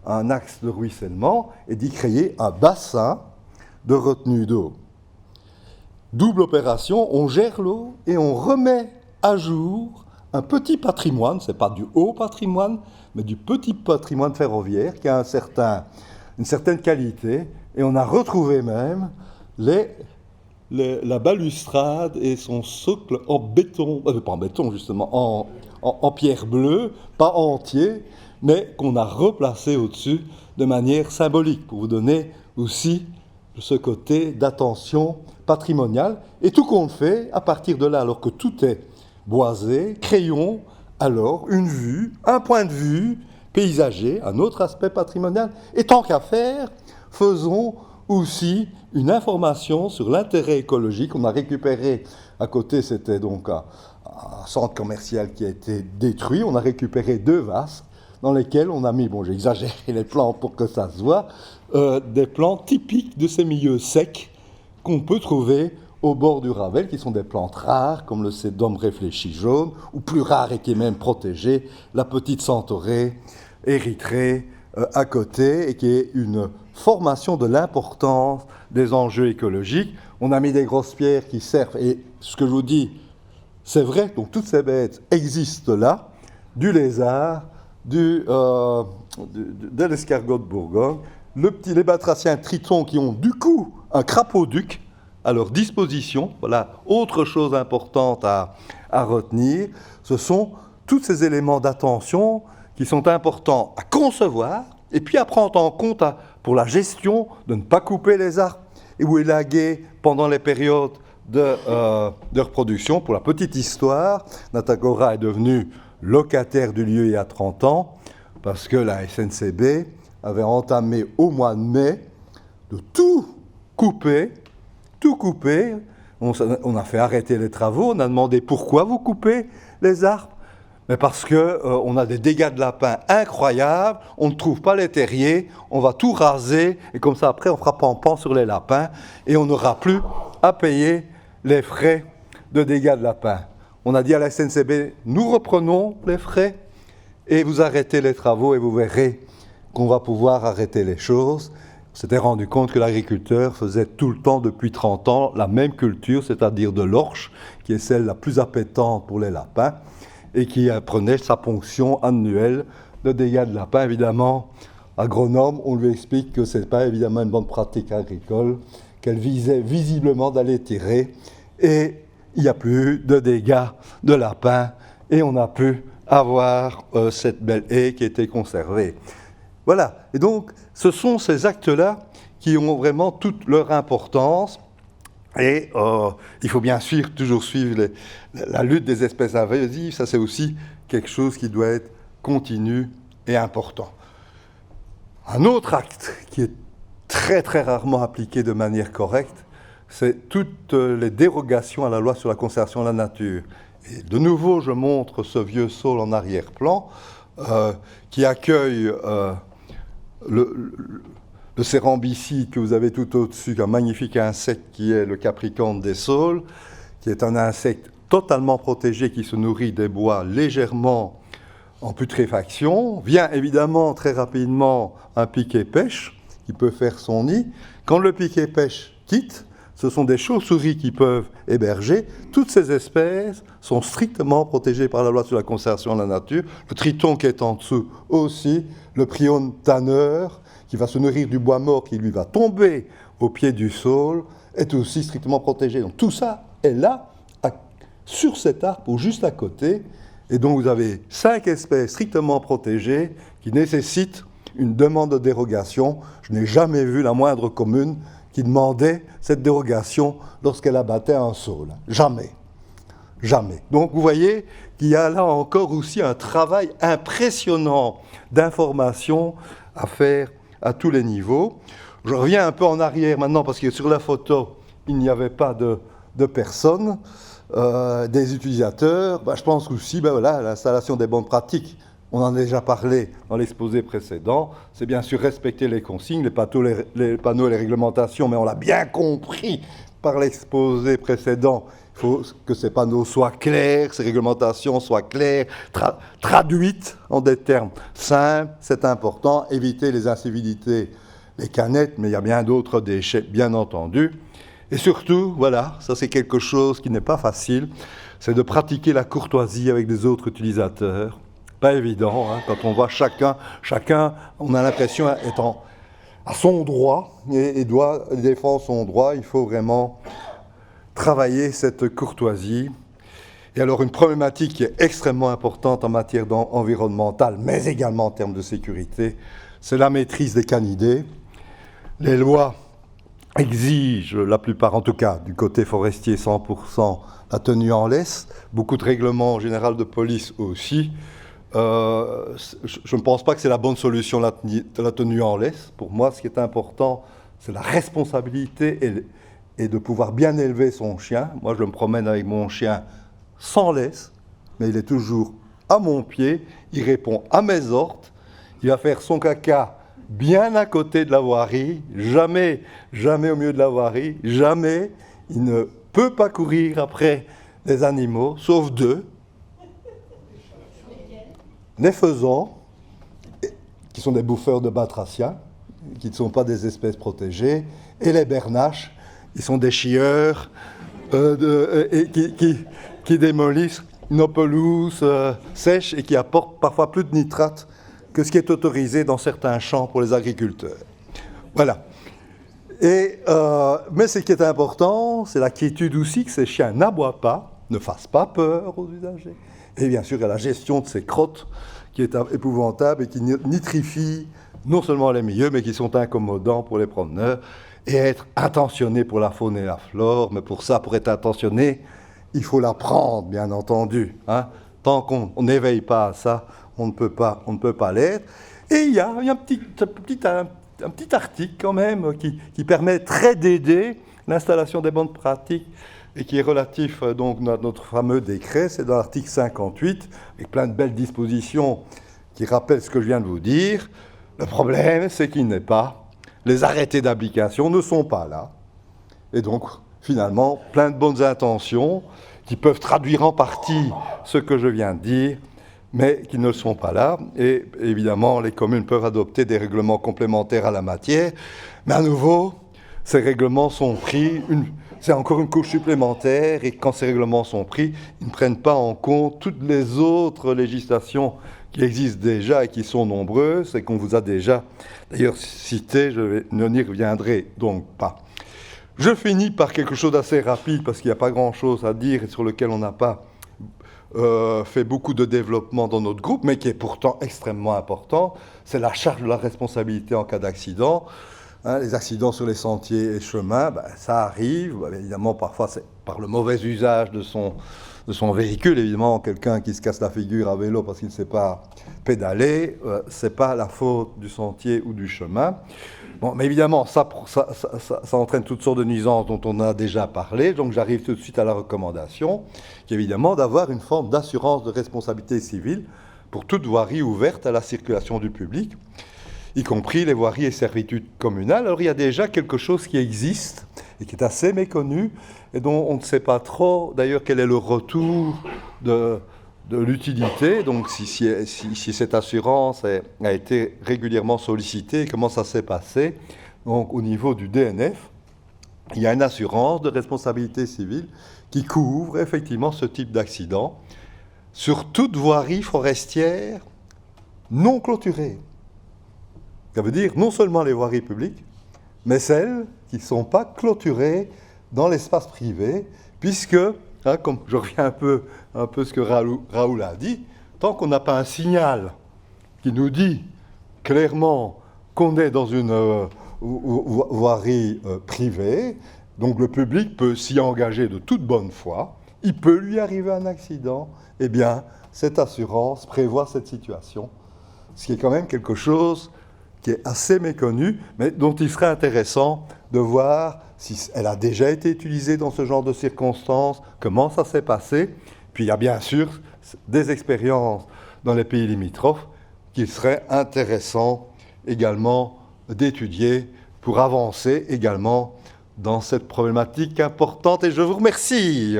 un axe de ruissellement et d'y créer un bassin de retenue d'eau. Double opération, on gère l'eau et on remet à jour un petit patrimoine, ce n'est pas du haut patrimoine, mais du petit patrimoine ferroviaire qui a une certaine qualité, et on a retrouvé même la balustrade et son socle en béton, pas en béton justement, en pierre bleue, pas entier, mais qu'on a replacé au-dessus de manière symbolique, pour vous donner aussi ce côté d'attention patrimoniale. Et tout qu'on fait, à partir de là, alors que tout est boisé, créons alors une vue, un point de vue paysager, un autre aspect patrimonial. Et tant qu'à faire, faisons aussi une information sur l'intérêt écologique. On a récupéré, à côté c'était donc un centre commercial qui a été détruit, on a récupéré 2 vases dans lesquels on a mis, bon j'ai exagéré les plants pour que ça se voit, des plantes typiques de ces milieux secs qu'on peut trouver au bord du Ravel, qui sont des plantes rares, comme le sédum réfléchi jaune, ou plus rare et qui est même protégé, la petite centaurée, érythrée, à côté, et qui est une formation de l'importance des enjeux écologiques. On a mis des grosses pierres qui servent, et ce que je vous dis, c'est vrai, donc toutes ces bêtes existent là, du lézard, de l'escargot de Bourgogne, les batraciens tritons qui ont du coup un crapaud-duc à leur disposition. Voilà, autre chose importante à retenir, ce sont tous ces éléments d'attention qui sont importants à concevoir et puis à prendre en compte pour la gestion de ne pas couper les arbres et ou élaguer pendant les périodes de reproduction. Pour la petite histoire, Natagora est devenue locataire du lieu il y a 30 ans parce que la SNCB avait entamé au mois de mai de tout couper. On a fait arrêter les travaux, on a demandé pourquoi vous coupez les arbres. Mais parce qu'on a des dégâts de lapins incroyables, on ne trouve pas les terriers, on va tout raser, et comme ça après on fera pan-pan sur les lapins, et on n'aura plus à payer les frais de dégâts de lapins. On a dit à la SNCB, nous reprenons les frais, et vous arrêtez les travaux, et vous verrez qu'on va pouvoir arrêter les choses. On s'était rendu compte que l'agriculteur faisait tout le temps, depuis 30 ans, la même culture, c'est-à-dire de l'orche, qui est celle la plus appétante pour les lapins, et qui prenait sa ponction annuelle de dégâts de lapin. Évidemment, agronome, on lui explique que ce n'est pas évidemment une bonne pratique agricole, qu'elle visait visiblement d'aller tirer, et il n'y a plus de dégâts de lapin, et on a pu avoir cette belle haie qui a été conservée. Voilà, et donc ce sont ces actes-là qui ont vraiment toute leur importance. Et il faut bien sûr toujours suivre la lutte des espèces invasives, ça c'est aussi quelque chose qui doit être continu et important. Un autre acte qui est très très rarement appliqué de manière correcte, c'est toutes les dérogations à la loi sur la conservation de la nature. Et de nouveau, je montre ce vieux saule en arrière-plan qui accueille le cérambicide que vous avez tout au-dessus, un magnifique insecte qui est le capricorne des saules, qui est un insecte totalement protégé qui se nourrit des bois légèrement en putréfaction. Vient évidemment très rapidement un piquet-pêche qui peut faire son nid. Quand le piquet-pêche quitte, ce sont des chauves-souris qui peuvent héberger. Toutes ces espèces sont strictement protégées par la loi sur la conservation de la nature. Le triton qui est en dessous aussi, le prione tanneur, qui va se nourrir du bois mort, qui lui va tomber au pied du saule, est aussi strictement protégé. Donc tout ça est là, sur cet arbre ou juste à côté, et donc vous avez 5 espèces strictement protégées qui nécessitent une demande de dérogation. Je n'ai jamais vu la moindre commune qui demandait cette dérogation lorsqu'elle abattait un saule. Jamais. Jamais. Donc vous voyez qu'il y a là encore aussi un travail impressionnant d'information à faire à tous les niveaux. Je reviens un peu en arrière maintenant parce que sur la photo, il n'y avait pas de personnes, des utilisateurs. Je pense aussi, voilà, l'installation des bonnes pratiques. On en a déjà parlé dans l'exposé précédent. C'est bien sûr respecter les consignes, les panneaux et les réglementations, mais on l'a bien compris par l'exposé précédent. Il faut que ces panneaux soient clairs, ces réglementations soient claires, traduites en des termes simples, c'est important. Éviter les incivilités, les canettes, mais il y a bien d'autres déchets, bien entendu. Et surtout, voilà, ça c'est quelque chose qui n'est pas facile, c'est de pratiquer la courtoisie avec les autres utilisateurs. Pas évident, hein, quand on voit chacun, on a l'impression étant à son droit et doit défendre son droit. Il faut vraiment travailler cette courtoisie. Et alors une problématique qui est extrêmement importante en matière environnementale, mais également en termes de sécurité, c'est la maîtrise des canidés. Les lois exigent, la plupart en tout cas, du côté forestier 100%, la tenue en laisse. Beaucoup de règlements généraux de police aussi. Je ne pense pas que c'est la bonne solution, la tenue en laisse. Pour moi, ce qui est important, c'est la responsabilité et de pouvoir bien élever son chien. Moi, je me promène avec mon chien sans laisse, mais il est toujours à mon pied, il répond à mes ordres, il va faire son caca bien à côté de la voirie, jamais, jamais au milieu de la voirie, jamais, il ne peut pas courir après les animaux, sauf deux, les faisans, qui sont des bouffeurs de batraciens, qui ne sont pas des espèces protégées, et les bernaches, qui sont des chieurs qui démolissent nos pelouses sèches et qui apportent parfois plus de nitrate que ce qui est autorisé dans certains champs pour les agriculteurs. Voilà. Mais ce qui est important, c'est la quiétude aussi que ces chiens n'aboient pas, ne fassent pas peur aux usagers. Et bien sûr, il y a la gestion de ces crottes qui est épouvantable et qui nitrifie non seulement les milieux, mais qui sont incommodants pour les promeneurs, et être intentionné pour la faune et la flore. Mais pour ça, pour être intentionné, il faut l'apprendre, bien entendu. Hein. Tant qu'on n'éveille pas à ça, on ne peut pas l'être. Et il y a un petit article quand même qui permet d'aider l'installation des bonnes pratiques et qui est relatif donc à notre fameux décret. C'est dans l'article 58, avec plein de belles dispositions qui rappellent ce que je viens de vous dire. Le problème, c'est qu'il n'est pas. Les arrêtés d'application ne sont pas là. Et donc, finalement, plein de bonnes intentions qui peuvent traduire en partie ce que je viens de dire, mais qui ne sont pas là. Et évidemment, les communes peuvent adopter des règlements complémentaires à la matière. Mais à nouveau, ces règlements sont pris, c'est encore une couche supplémentaire, et quand ces règlements sont pris, ils ne prennent pas en compte toutes les autres législations qui existent déjà et qui sont nombreuses, et qu'on vous a déjà d'ailleurs cité, je n'y reviendrai donc pas. Je finis par quelque chose d'assez rapide, parce qu'il n'y a pas grand-chose à dire et sur lequel on n'a pas fait beaucoup de développement dans notre groupe, mais qui est pourtant extrêmement important. C'est la charge de la responsabilité en cas d'accident. Hein, les accidents sur les sentiers et chemins, ça arrive. Évidemment, parfois, c'est par le mauvais usage de son véhicule. Évidemment, quelqu'un qui se casse la figure à vélo parce qu'il ne sait pas pédaler, ce n'est pas la faute du sentier ou du chemin. Bon, mais évidemment, ça entraîne toutes sortes de nuisances dont on a déjà parlé. Donc, j'arrive tout de suite à la recommandation, qui est évidemment d'avoir une forme d'assurance de responsabilité civile pour toute voirie ouverte à la circulation du public, y compris les voiries et servitudes communales. Alors, il y a déjà quelque chose qui existe et qui est assez méconnu et dont on ne sait pas trop, d'ailleurs, quel est le retour de l'utilité, donc si cette assurance a été régulièrement sollicitée, comment ça s'est passé. Donc au niveau du DNF, il y a une assurance de responsabilité civile qui couvre effectivement ce type d'accident sur toute voirie forestière non clôturée. Ça veut dire non seulement les voiries publiques, mais celles qui ne sont pas clôturées dans l'espace privé, puisque comme je reviens un peu ce que Raoul a dit, tant qu'on n'a pas un signal qui nous dit clairement qu'on est dans une voirie privée, donc le public peut s'y engager de toute bonne foi, il peut lui arriver un accident, eh bien, cette assurance prévoit cette situation, ce qui est quand même quelque chose qui est assez méconnu, mais dont il serait intéressant de voir si elle a déjà été utilisée dans ce genre de circonstances, comment ça s'est passé. Puis il y a bien sûr des expériences dans les pays limitrophes qu'il serait intéressant également d'étudier pour avancer également dans cette problématique importante. Et je vous remercie.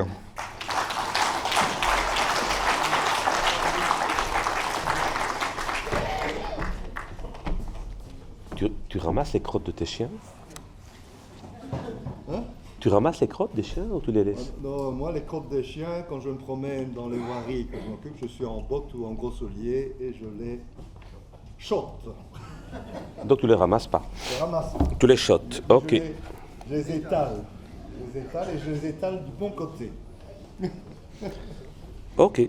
Tu ramasses les crottes de tes chiens? Hein? Tu ramasses les crottes des chiens ou tu les laisses? Non, moi, les crottes des chiens, quand je me promène dans les voiries que je m'occupe, je suis en botte ou en gros soulier et je les shotte. Donc tu les ramasses pas? Je les ramasse. Tu les shottes, ok. Je les étale. Je les étale et je les étale du bon côté. Ok.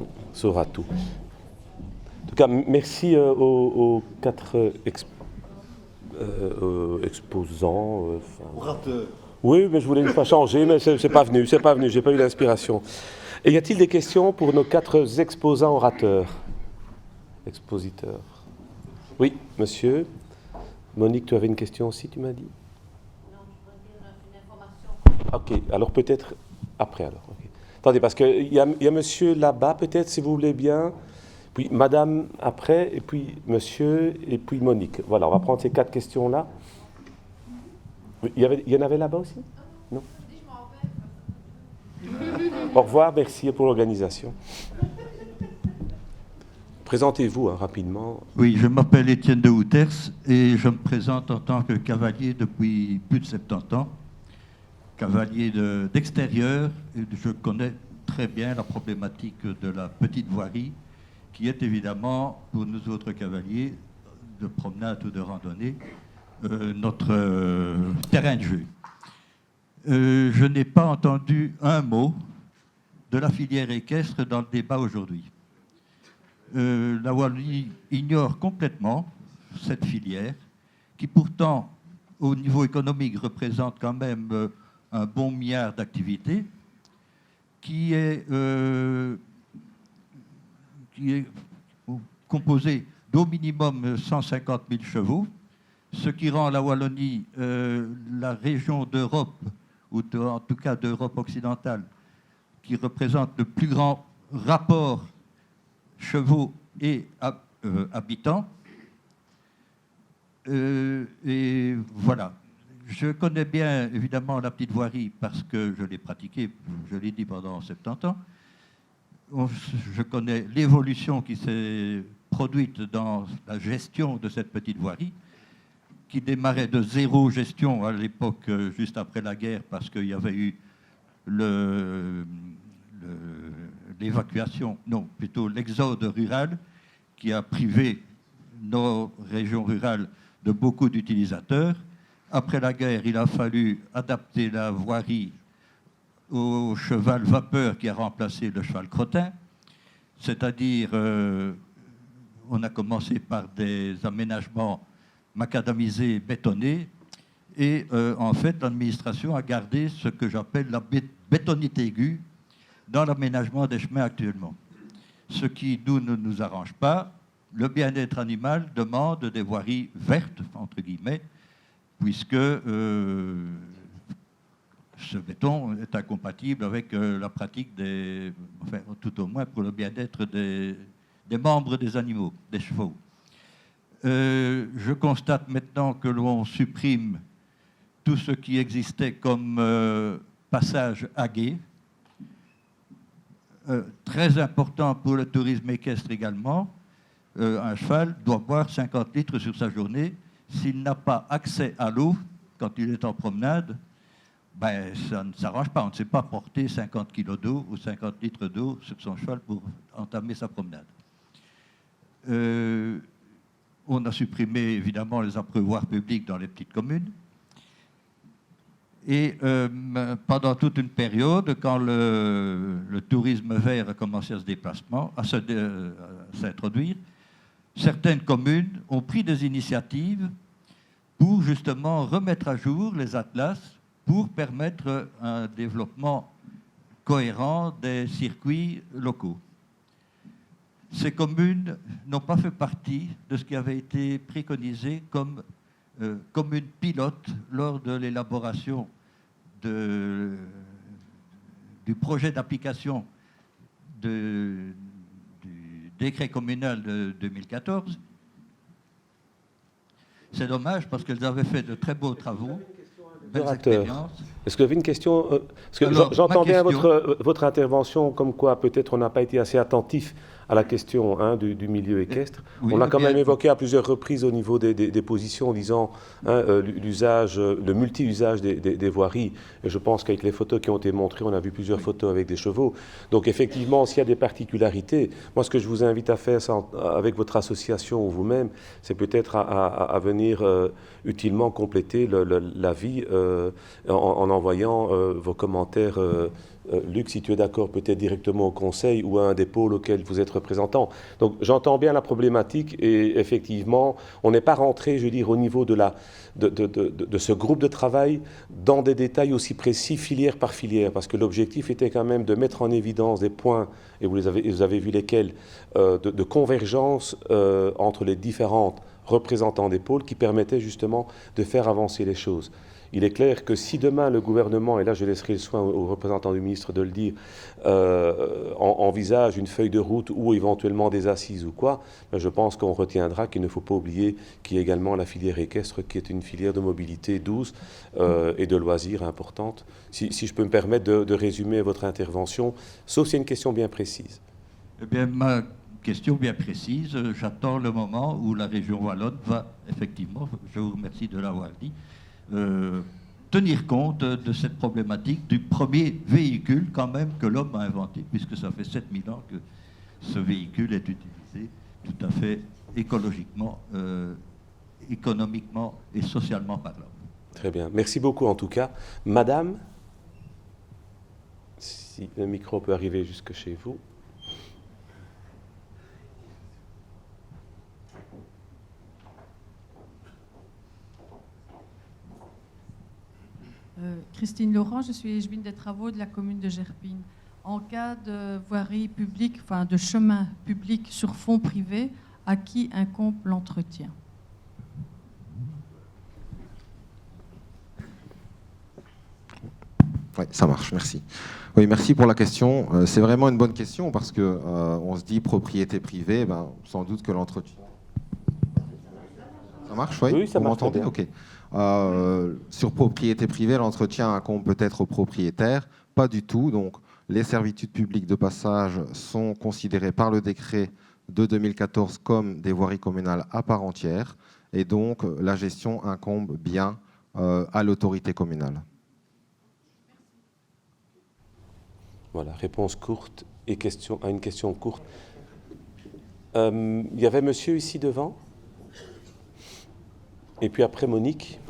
On saura tout. En tout cas, merci aux quatre exposants. Orateur. Oui, mais je voulais pas changer, mais c'est pas venu, j'ai pas eu l'inspiration. Et y a-t-il des questions pour nos quatre exposants orateurs? Expositeurs. Oui, monsieur. Monique, tu avais une question aussi, tu m'as dit? Non, je voudrais dire une information. Ok, alors peut-être après alors. Okay. Attendez, parce qu'il y a monsieur là-bas, peut-être, si vous voulez bien, puis madame après, et puis monsieur, et puis Monique. Voilà, on va prendre ces 4 questions-là. Il y en avait là-bas aussi? Non? Au revoir, merci pour l'organisation. Présentez-vous rapidement. Oui, je m'appelle Étienne de Houters et je me présente en tant que cavalier depuis plus de 70 ans. Cavalier d'extérieur, et je connais très bien la problématique de la petite voirie, qui est évidemment, pour nous autres cavaliers, de promenade ou de randonnée, notre terrain de jeu. Je n'ai pas entendu un mot de la filière équestre dans le débat aujourd'hui. La Wallonie ignore complètement cette filière, qui pourtant, au niveau économique, représente quand même un bon milliard d'activités, qui est composée d'au minimum 150 000 chevaux, ce qui rend la Wallonie la région d'Europe, ou en tout cas d'Europe occidentale, qui représente le plus grand rapport chevaux et habitants. Et voilà. Je connais bien, évidemment, la petite voirie parce que je l'ai pratiquée, je l'ai dit, pendant 70 ans. Je connais l'évolution qui s'est produite dans la gestion de cette petite voirie, qui démarrait de zéro gestion à l'époque, juste après la guerre, parce qu'il y avait eu l'évacuation, non, plutôt l'exode rural, qui a privé nos régions rurales de beaucoup d'utilisateurs. Après la guerre, il a fallu adapter la voirie au cheval vapeur qui a remplacé le cheval crottin, c'est-à-dire on a commencé par des aménagements macadamisés, bétonnés, et en fait l'administration a gardé ce que j'appelle la bétonite aiguë dans l'aménagement des chemins actuellement. Ce qui nous ne nous arrange pas. Le bien-être animal demande des voiries vertes, entre guillemets, puisque ce béton est incompatible avec la pratique enfin, tout au moins pour le bien-être des membres des animaux, des chevaux. Je constate maintenant que l'on supprime tout ce qui existait comme passage à gué, très important pour le tourisme équestre également. Un cheval doit boire 50 litres sur sa journée. S'il n'a pas accès à l'eau quand il est en promenade, ben, ça ne s'arrange pas. On ne sait pas porter 50 kg d'eau ou 50 litres d'eau sur son cheval pour entamer sa promenade. On a supprimé évidemment les abreuvoirs publics dans les petites communes. Et pendant toute une période, quand le tourisme vert a commencé à s'introduire, certaines communes ont pris des initiatives pour justement remettre à jour les atlas pour permettre un développement cohérent des circuits locaux. Ces communes n'ont pas fait partie de ce qui avait été préconisé comme commune pilote lors de l'élaboration du projet d'application du décret communal de 2014. C'est dommage parce qu'elles avaient fait de très beaux travaux. Est-ce que vous avez une question? Parce que j'entends bien votre intervention comme quoi peut-être on n'a pas été assez attentif à la question du milieu équestre. Oui, on a quand même évoqué à plusieurs reprises au niveau des positions en disant le multi-usage des voiries. Et je pense qu'avec les photos qui ont été montrées, on a vu plusieurs photos avec des chevaux. Donc effectivement, s'il y a des particularités, moi ce que je vous invite à faire avec votre association ou vous-même, c'est peut-être à venir utilement compléter l'avis en envoyant vos commentaires. Luc, si tu es d'accord, peut-être directement au Conseil ou à un des pôles auquel vous êtes représentant. Donc j'entends bien la problématique et effectivement, on n'est pas rentré, je veux dire, au niveau de ce groupe de travail dans des détails aussi précis, filière par filière, parce que l'objectif était quand même de mettre en évidence des points, et vous avez vu lesquels, de convergence entre les différents représentants des pôles qui permettaient justement de faire avancer les choses. Il est clair que si demain le gouvernement, et là je laisserai le soin aux représentants du ministre de le dire, envisage une feuille de route ou éventuellement des assises ou quoi, je pense qu'on retiendra qu'il ne faut pas oublier qu'il y a également la filière équestre qui est une filière de mobilité douce et de loisirs importante. Si je peux me permettre de résumer votre intervention, sauf s'il y a une question bien précise. Eh bien, ma question bien précise, j'attends le moment où la région wallonne va effectivement, je vous remercie de l'avoir dit, tenir compte de cette problématique du premier véhicule quand même que l'homme a inventé, puisque ça fait 7000 ans que ce véhicule est utilisé tout à fait écologiquement, économiquement et socialement parlant. Très bien. Merci beaucoup en tout cas. Madame, si le micro peut arriver jusque chez vous. Christine Laurent, je suis échevine des travaux de la commune de Gerpine. En cas de voirie publique, enfin de chemin public sur fonds privés, à qui incombe l'entretien? Oui, ça marche, merci. Oui, merci pour la question. C'est vraiment une bonne question parce que on se dit propriété privée, sans doute que l'entretien... Ça marche, oui? Oui, ça marche. Vous m'entendez? Ok. Sur propriété privée, l'entretien incombe peut-être au propriétaire, pas du tout. Donc, les servitudes publiques de passage sont considérées par le décret de 2014 comme des voiries communales à part entière, et donc la gestion incombe bien à l'autorité communale. Voilà, réponse courte et question à une question courte. Il y avait monsieur ici devant. Et puis après, Monique.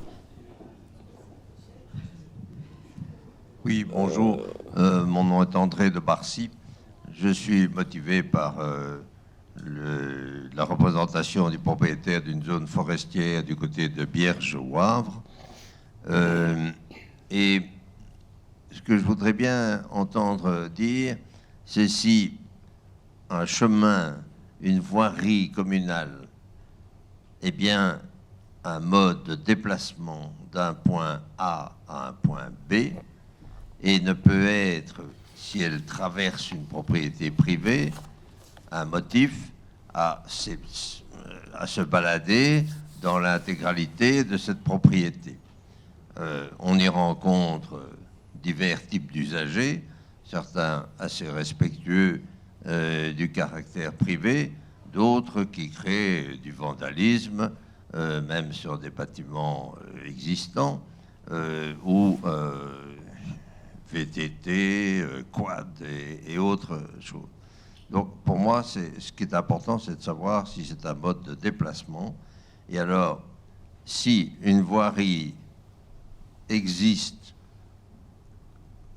Oui, bonjour. Mon nom est André de Barcy. Je suis motivé par la représentation du propriétaire d'une zone forestière du côté de Bierge au Havre. Et ce que je voudrais bien entendre dire, c'est si un chemin, une voirie communale, est bien un mode de déplacement d'un point A à un point B et ne peut être, si elle traverse une propriété privée, un motif à se balader dans l'intégralité de cette propriété. On y rencontre divers types d'usagers, certains assez respectueux du caractère privé, d'autres qui créent du vandalisme, même sur des bâtiments existants, ou VTT, quad et autres choses. Donc pour moi, ce qui est important, c'est de savoir si c'est un mode de déplacement. Et alors, si une voirie existe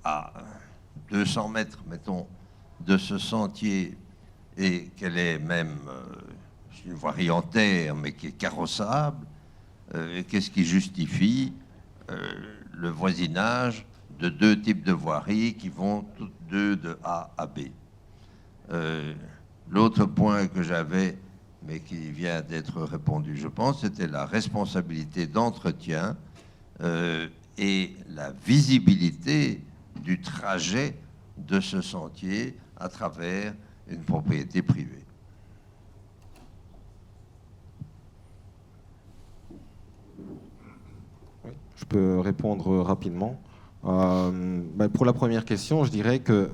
à 200 mètres, mettons, de ce sentier, et qu'elle est même une voirie en terre, mais qui est carrossable, qu'est-ce qui justifie le voisinage de deux types de voiries qui vont toutes deux de A à B? L'autre point que j'avais, mais qui vient d'être répondu, je pense, c'était la responsabilité d'entretien et la visibilité du trajet de ce sentier à travers une propriété privée. Je peux répondre rapidement. Pour la première question, je dirais que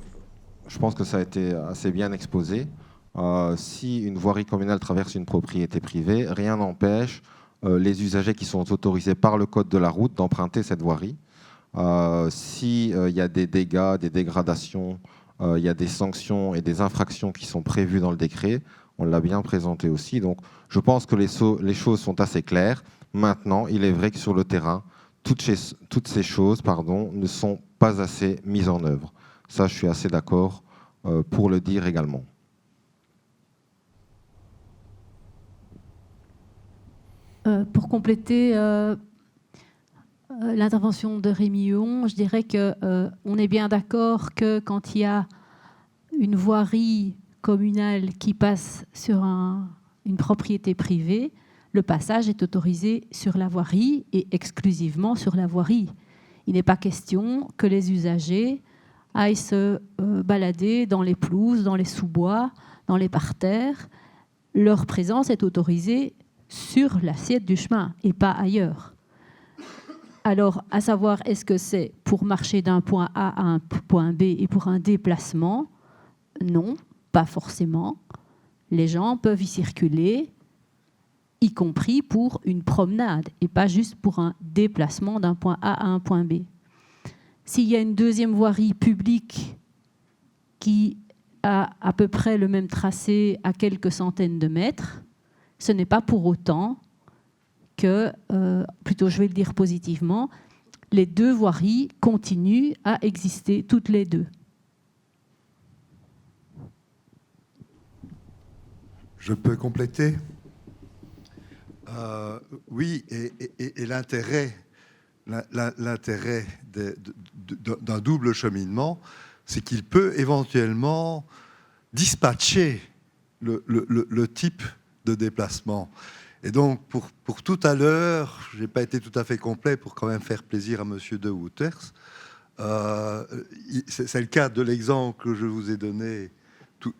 je pense que ça a été assez bien exposé. Si une voirie communale traverse une propriété privée, rien n'empêche les usagers qui sont autorisés par le code de la route d'emprunter cette voirie. S'il y a des dégâts, des dégradations, il y a des sanctions et des infractions qui sont prévues dans le décret, on l'a bien présenté aussi. Donc je pense que les choses sont assez claires. Maintenant, il est vrai que sur le terrain, toutes ces choses ne sont pas assez mises en œuvre. Ça, je suis assez d'accord pour le dire également. Pour compléter l'intervention de Rémi Huon, je dirais qu'on est bien d'accord que quand il y a une voirie communale qui passe sur une propriété privée, le passage est autorisé sur la voirie et exclusivement sur la voirie. Il n'est pas question que les usagers aillent se balader dans les pelouses, dans les sous-bois, dans les parterres. Leur présence est autorisée sur l'assiette du chemin et pas ailleurs. Alors, à savoir, est-ce que c'est pour marcher d'un point A à un point B et pour un déplacement? Non, pas forcément. Les gens peuvent y circuler, y compris pour une promenade et pas juste pour un déplacement d'un point A à un point B. S'il y a une deuxième voirie publique qui a à peu près le même tracé à quelques centaines de mètres, ce n'est pas pour autant que, plutôt je vais le dire positivement, les deux voiries continuent à exister toutes les deux. Je peux compléter? Oui, et l'intérêt d'un double cheminement, c'est qu'il peut éventuellement dispatcher le type de déplacement. Et donc, pour tout à l'heure, je n'ai pas été tout à fait complet pour quand même faire plaisir à monsieur De Wouters. C'est le cas de l'exemple que je vous ai donné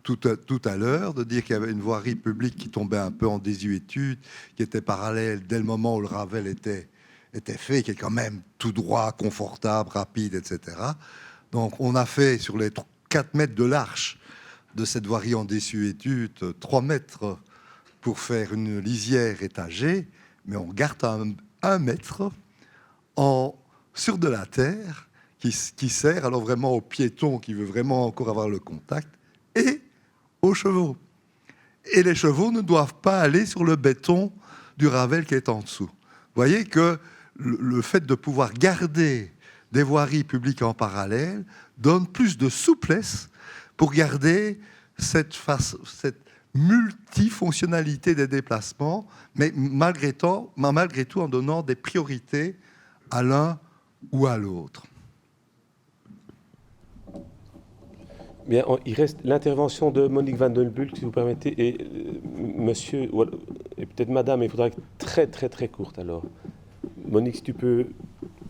tout à l'heure, de dire qu'il y avait une voirie publique qui tombait un peu en désuétude, qui était parallèle dès le moment où le Ravel était fait, qui est quand même tout droit, confortable, rapide, etc. Donc on a fait sur les 4 mètres de l'arche de cette voirie en désuétude 3 mètres pour faire une lisière étagée, mais on garde un mètre sur de la terre qui sert alors vraiment au piéton qui veut vraiment encore avoir le contact et aux chevaux. Et les chevaux ne doivent pas aller sur le béton du Ravel qui est en dessous. Vous voyez que le fait de pouvoir garder des voiries publiques en parallèle donne plus de souplesse pour garder cette multifonctionnalité des déplacements, mais malgré tout en donnant des priorités à l'un ou à l'autre. Bien, il reste l'intervention de Monique Van den Bulck, si vous permettez, et monsieur, et peut-être madame, il faudra être très courte alors. Monique, si tu peux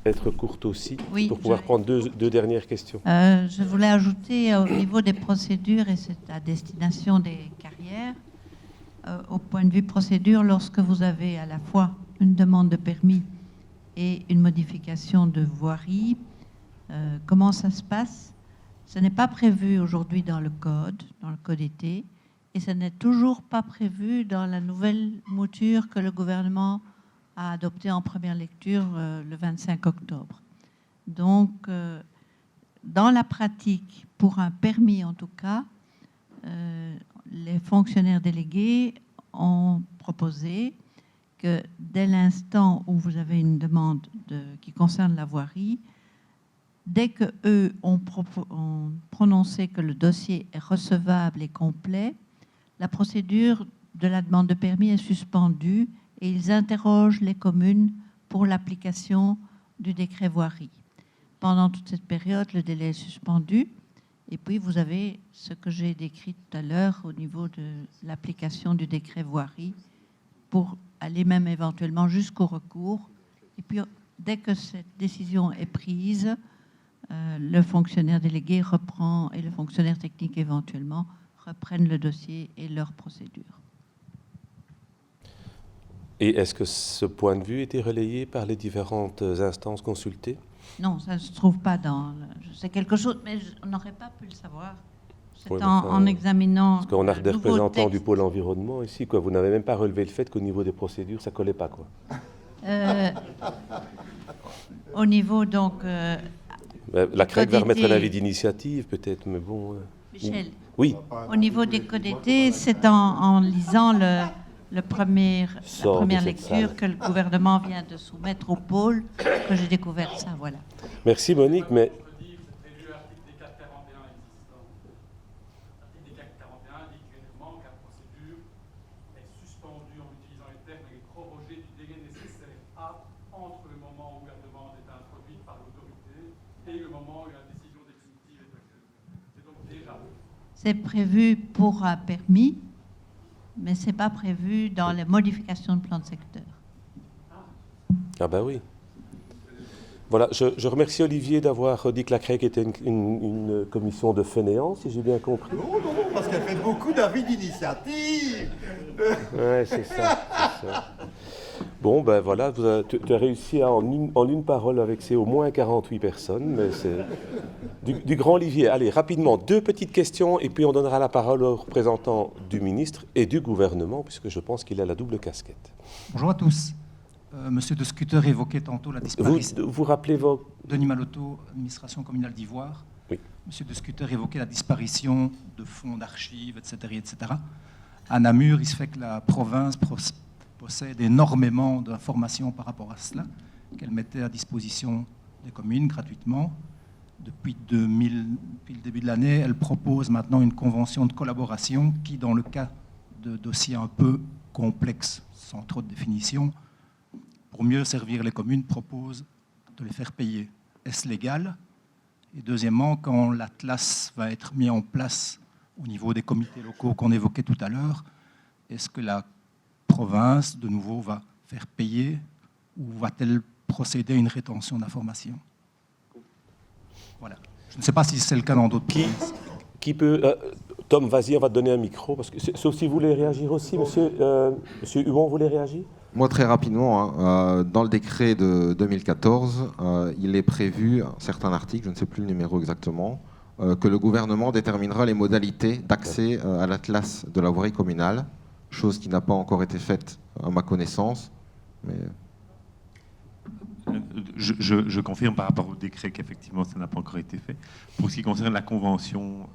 être courte aussi, oui, pour pouvoir prendre deux dernières questions. Je voulais ajouter au niveau des procédures, et c'est à destination des carrières, au point de vue procédure, lorsque vous avez à la fois une demande de permis et une modification de voirie, comment ça se passe? Ce n'est pas prévu aujourd'hui dans le code été, et ce n'est toujours pas prévu dans la nouvelle mouture que le gouvernement a adoptée en première lecture le 25 octobre. Donc, dans la pratique, pour un permis en tout cas, les fonctionnaires délégués ont proposé que dès l'instant où vous avez une demande qui concerne la voirie, dès qu'eux ont prononcé que le dossier est recevable et complet, la procédure de la demande de permis est suspendue et ils interrogent les communes pour l'application du décret voirie. Pendant toute cette période, le délai est suspendu et puis vous avez ce que j'ai décrit tout à l'heure au niveau de l'application du décret voirie pour aller même éventuellement jusqu'au recours. Et puis, dès que cette décision est prise, le fonctionnaire délégué reprend et le fonctionnaire technique éventuellement reprennent le dossier et leur procédure. Et est-ce que ce point de vue était relayé par les différentes instances consultées? Non, ça ne se trouve pas dans... C'est quelque chose, mais on n'aurait pas pu le savoir. C'est oui, en examinant... Parce qu'on a des représentants du pôle environnement ici, quoi. Vous n'avez même pas relevé le fait qu'au niveau des procédures, ça ne collait pas, quoi. Au niveau, donc... la CREC va remettre un avis d'initiative, peut-être, mais bon... Michel, oui. Au niveau des codes, c'est en lisant la première lecture que le gouvernement vient de soumettre au pôle que j'ai découvert ça, voilà. Merci Monique, mais... C'est prévu pour un permis, mais ce n'est pas prévu dans les modifications de plan de secteur. Ah ben oui. Voilà, je remercie Olivier d'avoir dit que la CREC était une commission de fainéants, si j'ai bien compris. Non, parce qu'elle fait beaucoup d'avis d'initiative. Ouais, c'est ça, c'est ça. Bon, ben voilà, tu as réussi en une parole avec au moins 48 personnes, mais c'est du grand Olivier. Allez, rapidement, 2 petites questions, et puis on donnera la parole aux représentants du ministre et du gouvernement, puisque je pense qu'il a la double casquette. Bonjour à tous. Monsieur de Scuter évoquait tantôt la disparition. Vous rappelez vos... Denis Malotto, administration communale d'Ivoire. Oui. Monsieur de Scuter évoquait la disparition de fonds d'archives, etc., etc. À Namur, il se fait que la province possède énormément d'informations par rapport à cela, qu'elle mettait à disposition des communes gratuitement. Depuis le début de l'année, elle propose maintenant une convention de collaboration qui, dans le cas de dossiers un peu complexes, sans trop de définition, pour mieux servir les communes, propose de les faire payer. Est-ce légal? Et deuxièmement, quand l'Atlas va être mis en place au niveau des comités locaux qu'on évoquait tout à l'heure, est-ce que la province, de nouveau, va faire payer ou va-t-elle procéder à une rétention d'informations? Voilà. Je ne sais pas si c'est le cas dans d'autres pays. Qui peut... Tom, vas-y, on va te donner un micro, parce que, sauf si vous voulez réagir aussi, monsieur Huon, vous voulez réagir? Moi, très rapidement, hein, dans le décret de 2014, il est prévu, certains articles, je ne sais plus le numéro exactement, que le gouvernement déterminera les modalités d'accès à l'Atlas de la voirie communale, chose qui n'a pas encore été faite à ma connaissance. Mais... Je confirme par rapport au décret qu'effectivement ça n'a pas encore été fait. Pour ce qui concerne la convention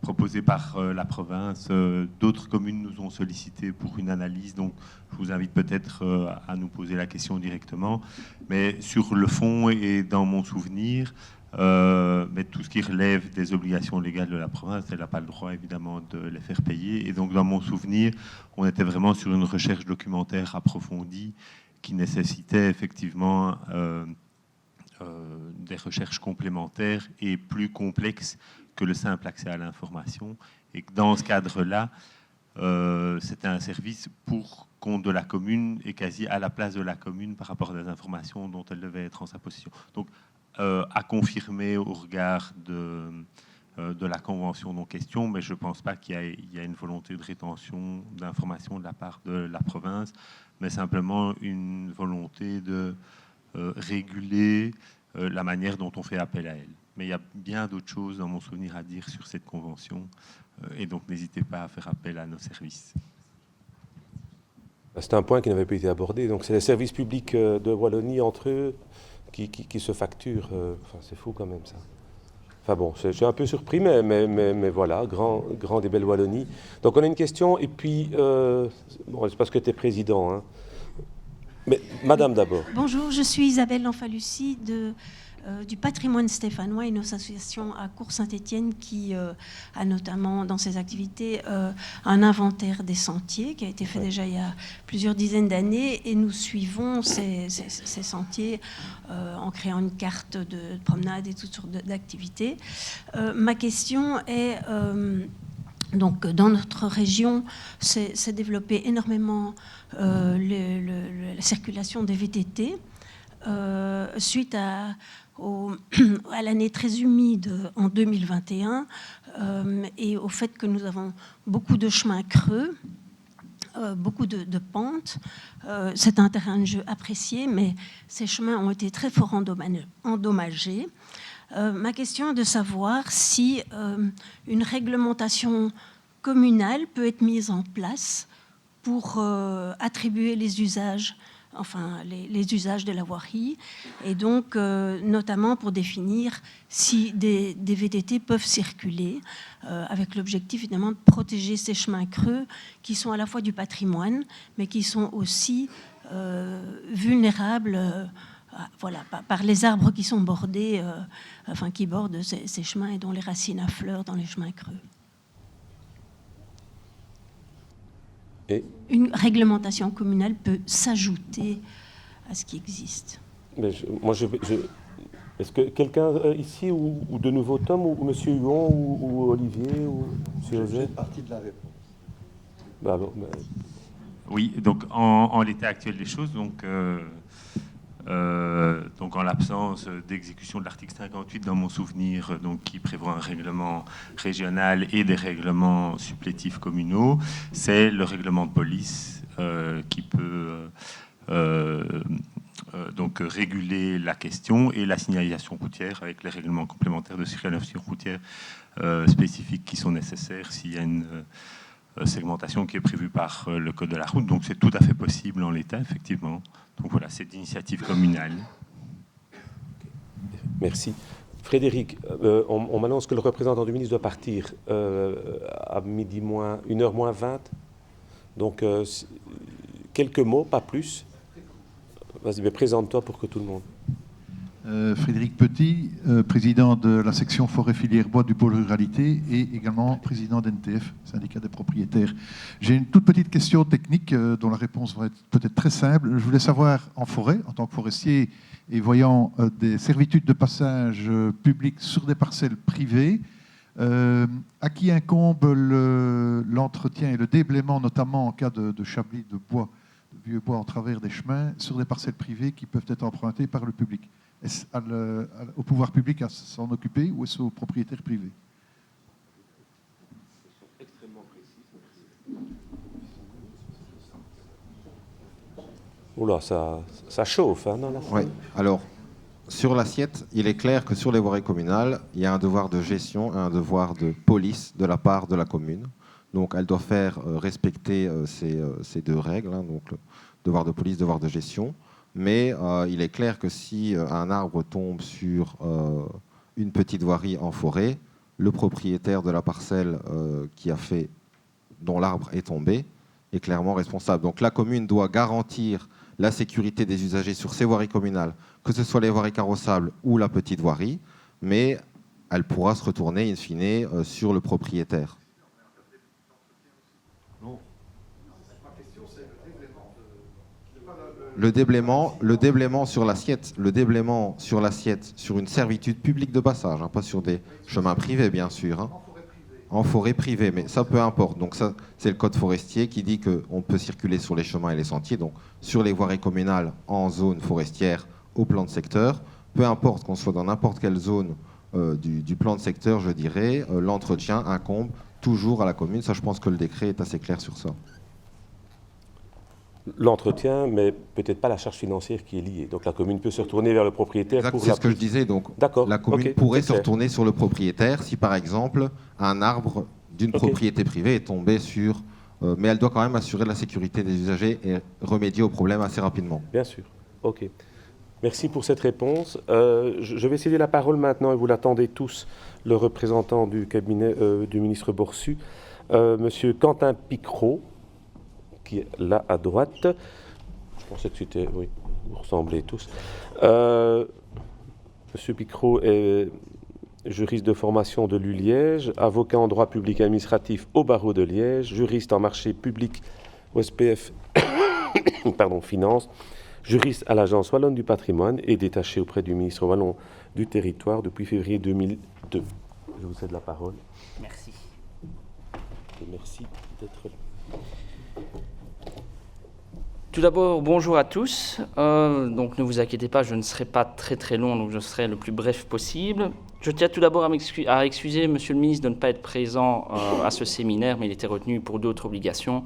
proposée par la province, d'autres communes nous ont sollicité pour une analyse, donc je vous invite peut-être à nous poser la question directement. Mais sur le fond et dans mon souvenir, mais tout ce qui relève des obligations légales de la province, elle n'a pas le droit évidemment de les faire payer. Et donc dans mon souvenir, on était vraiment sur une recherche documentaire approfondie qui nécessitait effectivement des recherches complémentaires et plus complexes que le simple accès à l'information. Et que dans ce cadre-là, c'était un service pour compte de la commune et quasi à la place de la commune par rapport à des informations dont elle devait être en sa possession. Donc, à confirmer au regard de la convention en question, mais je ne pense pas qu'il y a une volonté de rétention d'informations de la part de la province, mais simplement une volonté de réguler la manière dont on fait appel à elle. Mais il y a bien d'autres choses dans mon souvenir à dire sur cette convention, et donc n'hésitez pas à faire appel à nos services. C'est un point qui n'avait pas été abordé. Donc c'est les services publics de Wallonie entre eux qui se facturent. Enfin, c'est fou quand même ça. Enfin bon, je suis un peu surpris, mais voilà, grand et belle Wallonie. Donc on a une question, et puis, bon, c'est parce que tu es président, hein. Mais madame d'abord. Bonjour, je suis Isabelle Lanfalussy du patrimoine stéphanois, une association à Cours-Saint-Étienne qui a notamment dans ses activités un inventaire des sentiers qui a été fait déjà il y a plusieurs dizaines d'années, et nous suivons ces sentiers en créant une carte de promenade et toutes sortes d'activités. Ma question est... Donc, dans notre région, s'est développée énormément la circulation des VTT suite à l'année très humide en 2021 et au fait que nous avons beaucoup de chemins creux, beaucoup de pentes. C'est un terrain de jeu apprécié, mais ces chemins ont été très fort endommagés. Ma question est de savoir si une réglementation communale peut être mise en place pour attribuer les usages, enfin les usages de la voirie, et donc notamment pour définir si des VTT peuvent circuler, avec l'objectif évidemment de protéger ces chemins creux qui sont à la fois du patrimoine, mais qui sont aussi vulnérables. Voilà, par les arbres qui sont bordés, enfin qui bordent ces chemins et dont les racines affleurent dans les chemins creux. Et une réglementation communale peut s'ajouter à ce qui existe. Mais est-ce que quelqu'un ici, ou de nouveau Tom, ou M. Huon, ou Olivier, ou M. José? Partie de la réponse. Oui, donc en l'état actuel des choses, donc en l'absence d'exécution de l'article 58 dans mon souvenir, donc qui prévoit un règlement régional et des règlements supplétifs communaux, c'est le règlement de police qui peut donc réguler la question, et la signalisation routière avec les règlements complémentaires de circulation routière spécifiques qui sont nécessaires s'il y a une segmentation qui est prévue par le code de la route. Donc c'est tout à fait possible en l'état, effectivement. Donc voilà, c'est d'initiative communale. Merci. Frédéric, on m'annonce que le représentant du ministre doit partir à midi moins, 1h moins 20. Donc quelques mots, pas plus. Vas-y, mais présente-toi pour que tout le monde... Frédéric Petit, président de la section forêt filière bois du pôle ruralité et également président d'NTF, syndicat des propriétaires. J'ai une toute petite question technique dont la réponse va être peut-être très simple. Je voulais savoir, en forêt, en tant que forestier et voyant des servitudes de passage publiques sur des parcelles privées, à qui incombe l'entretien et le déblaiement, notamment en cas de chablis de bois, de vieux bois en travers des chemins, sur des parcelles privées qui peuvent être empruntées par le public? Est-ce au pouvoir public à s'en occuper ou est-ce aux propriétaires privés? Oula, ça chauffe, hein, non, là. Oui, alors, sur l'assiette, il est clair que sur les voiries communales, il y a un devoir de gestion et un devoir de police de la part de la commune. Donc, elle doit faire respecter ces deux règles, hein, donc le devoir de police, devoir de gestion. Mais il est clair que si un arbre tombe sur une petite voirie en forêt, le propriétaire de la parcelle dont l'arbre est tombé est clairement responsable. Donc la commune doit garantir la sécurité des usagers sur ces voiries communales, que ce soit les voiries carrossables ou la petite voirie, mais elle pourra se retourner in fine sur le propriétaire. Le déblaiement sur l'assiette, sur une servitude publique de passage, hein, pas sur des chemins privés, bien sûr. Hein. En forêt privée, mais ça peu importe. Donc ça, c'est le code forestier qui dit qu'on peut circuler sur les chemins et les sentiers, donc sur les voiries communales en zone forestière au plan de secteur. Peu importe qu'on soit dans n'importe quelle zone du plan de secteur, je dirais, l'entretien incombe toujours à la commune. Ça, je pense que le décret est assez clair sur ça. L'entretien, mais peut-être pas la charge financière qui est liée. Donc la commune peut se retourner vers le propriétaire. C'est ce que je disais. Donc la commune pourrait se retourner sur le propriétaire si, par exemple, un arbre d'une propriété privée est tombé sur... mais elle doit quand même assurer la sécurité des usagers et remédier au problème assez rapidement. Bien sûr. OK. Merci pour cette réponse. Je vais céder la parole maintenant, et vous l'attendez tous, le représentant du cabinet du ministre Borsu, Monsieur Quentin Picrot, qui est là à droite. Je pensais que c'était... Oui, vous ressemblez tous. Monsieur Picrot est juriste de formation de l'ULiège, avocat en droit public et administratif au barreau de Liège, juriste en marché public au SPF Finance, juriste à l'Agence wallonne du patrimoine et détaché auprès du ministre wallon du territoire depuis février 2002. Je vous cède la parole. Merci. Et merci d'être là. Tout d'abord, bonjour à tous. Donc ne vous inquiétez pas, je ne serai pas très long, donc je serai le plus bref possible. Je tiens tout d'abord à excuser Monsieur le ministre de ne pas être présent à ce séminaire, mais il était retenu pour d'autres obligations.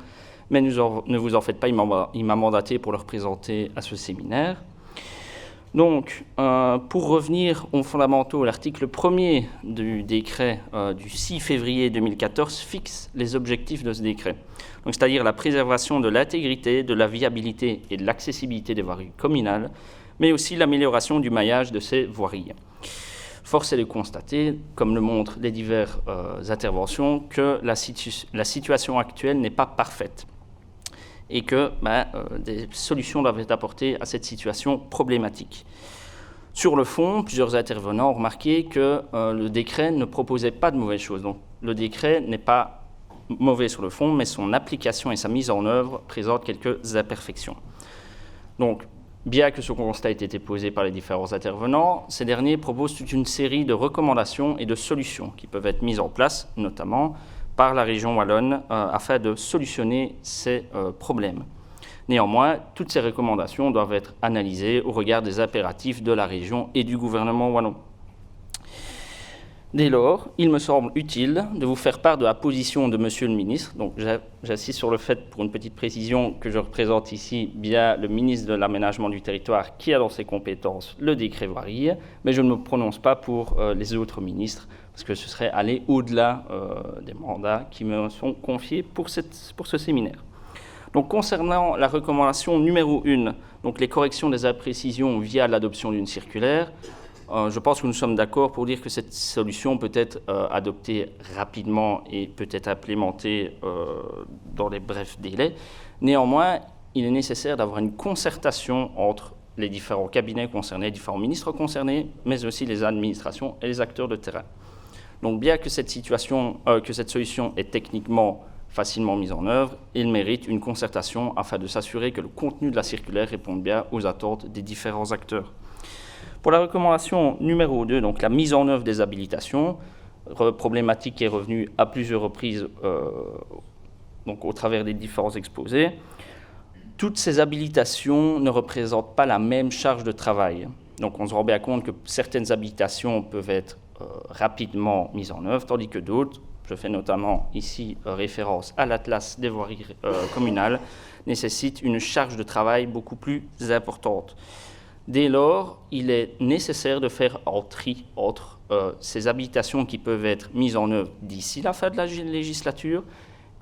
Mais ne vous en faites pas, il m'a mandaté pour le représenter à ce séminaire. Donc, pour revenir aux fondamentaux, l'article 1er du décret du 6 février 2014 fixe les objectifs de ce décret. Donc, c'est-à-dire la préservation de l'intégrité, de la viabilité et de l'accessibilité des voiries communales, mais aussi l'amélioration du maillage de ces voiries. Force est de constater, comme le montrent les diverses interventions, que la situation actuelle n'est pas parfaite et que des solutions doivent être apportées à cette situation problématique. Sur le fond, plusieurs intervenants ont remarqué que le décret ne proposait pas de mauvaises choses. Donc, le décret n'est pas mauvais sur le fond, mais son application et sa mise en œuvre présentent quelques imperfections. Donc, bien que ce constat ait été posé par les différents intervenants, ces derniers proposent toute une série de recommandations et de solutions qui peuvent être mises en place, notamment par la région wallonne afin de solutionner ces problèmes. Néanmoins, toutes ces recommandations doivent être analysées au regard des impératifs de la région et du gouvernement wallon. Dès lors, il me semble utile de vous faire part de la position de Monsieur le ministre. Donc, j'insiste sur le fait, pour une petite précision, que je représente ici bien le ministre de l'Aménagement du Territoire qui a dans ses compétences le décret voirie, mais je ne me prononce pas pour les autres ministres, parce que ce serait aller au-delà des mandats qui me sont confiés pour ce séminaire. Donc, concernant la recommandation numéro 1, donc les corrections des imprécisions via l'adoption d'une circulaire, je pense que nous sommes d'accord pour dire que cette solution peut être adoptée rapidement et peut être implémentée dans les brefs délais. Néanmoins, il est nécessaire d'avoir une concertation entre les différents cabinets concernés, les différents ministres concernés, mais aussi les administrations et les acteurs de terrain. Donc, bien que cette solution est techniquement facilement mise en œuvre, il mérite une concertation afin de s'assurer que le contenu de la circulaire réponde bien aux attentes des différents acteurs. Pour la recommandation numéro 2, donc la mise en œuvre des habilitations, problématique qui est revenue à plusieurs reprises donc au travers des différents exposés, toutes ces habilitations ne représentent pas la même charge de travail. Donc on se rend bien compte que certaines habilitations peuvent être rapidement mises en œuvre, tandis que d'autres, je fais notamment ici référence à l'Atlas des voiries communales, nécessitent une charge de travail beaucoup plus importante. Dès lors, il est nécessaire de faire un tri entre ces habilitations qui peuvent être mises en œuvre d'ici la fin de la législature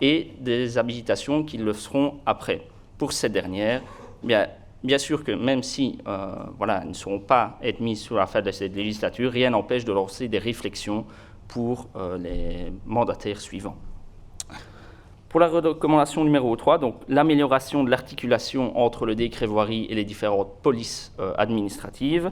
et des habilitations qui le seront après. Pour ces dernières, bien sûr que même si elles ne seront pas être mises sur la fin de cette législature, rien n'empêche de lancer des réflexions pour les mandataires suivants. Pour la recommandation numéro 3, donc l'amélioration de l'articulation entre le décret voirie et les différentes polices administratives,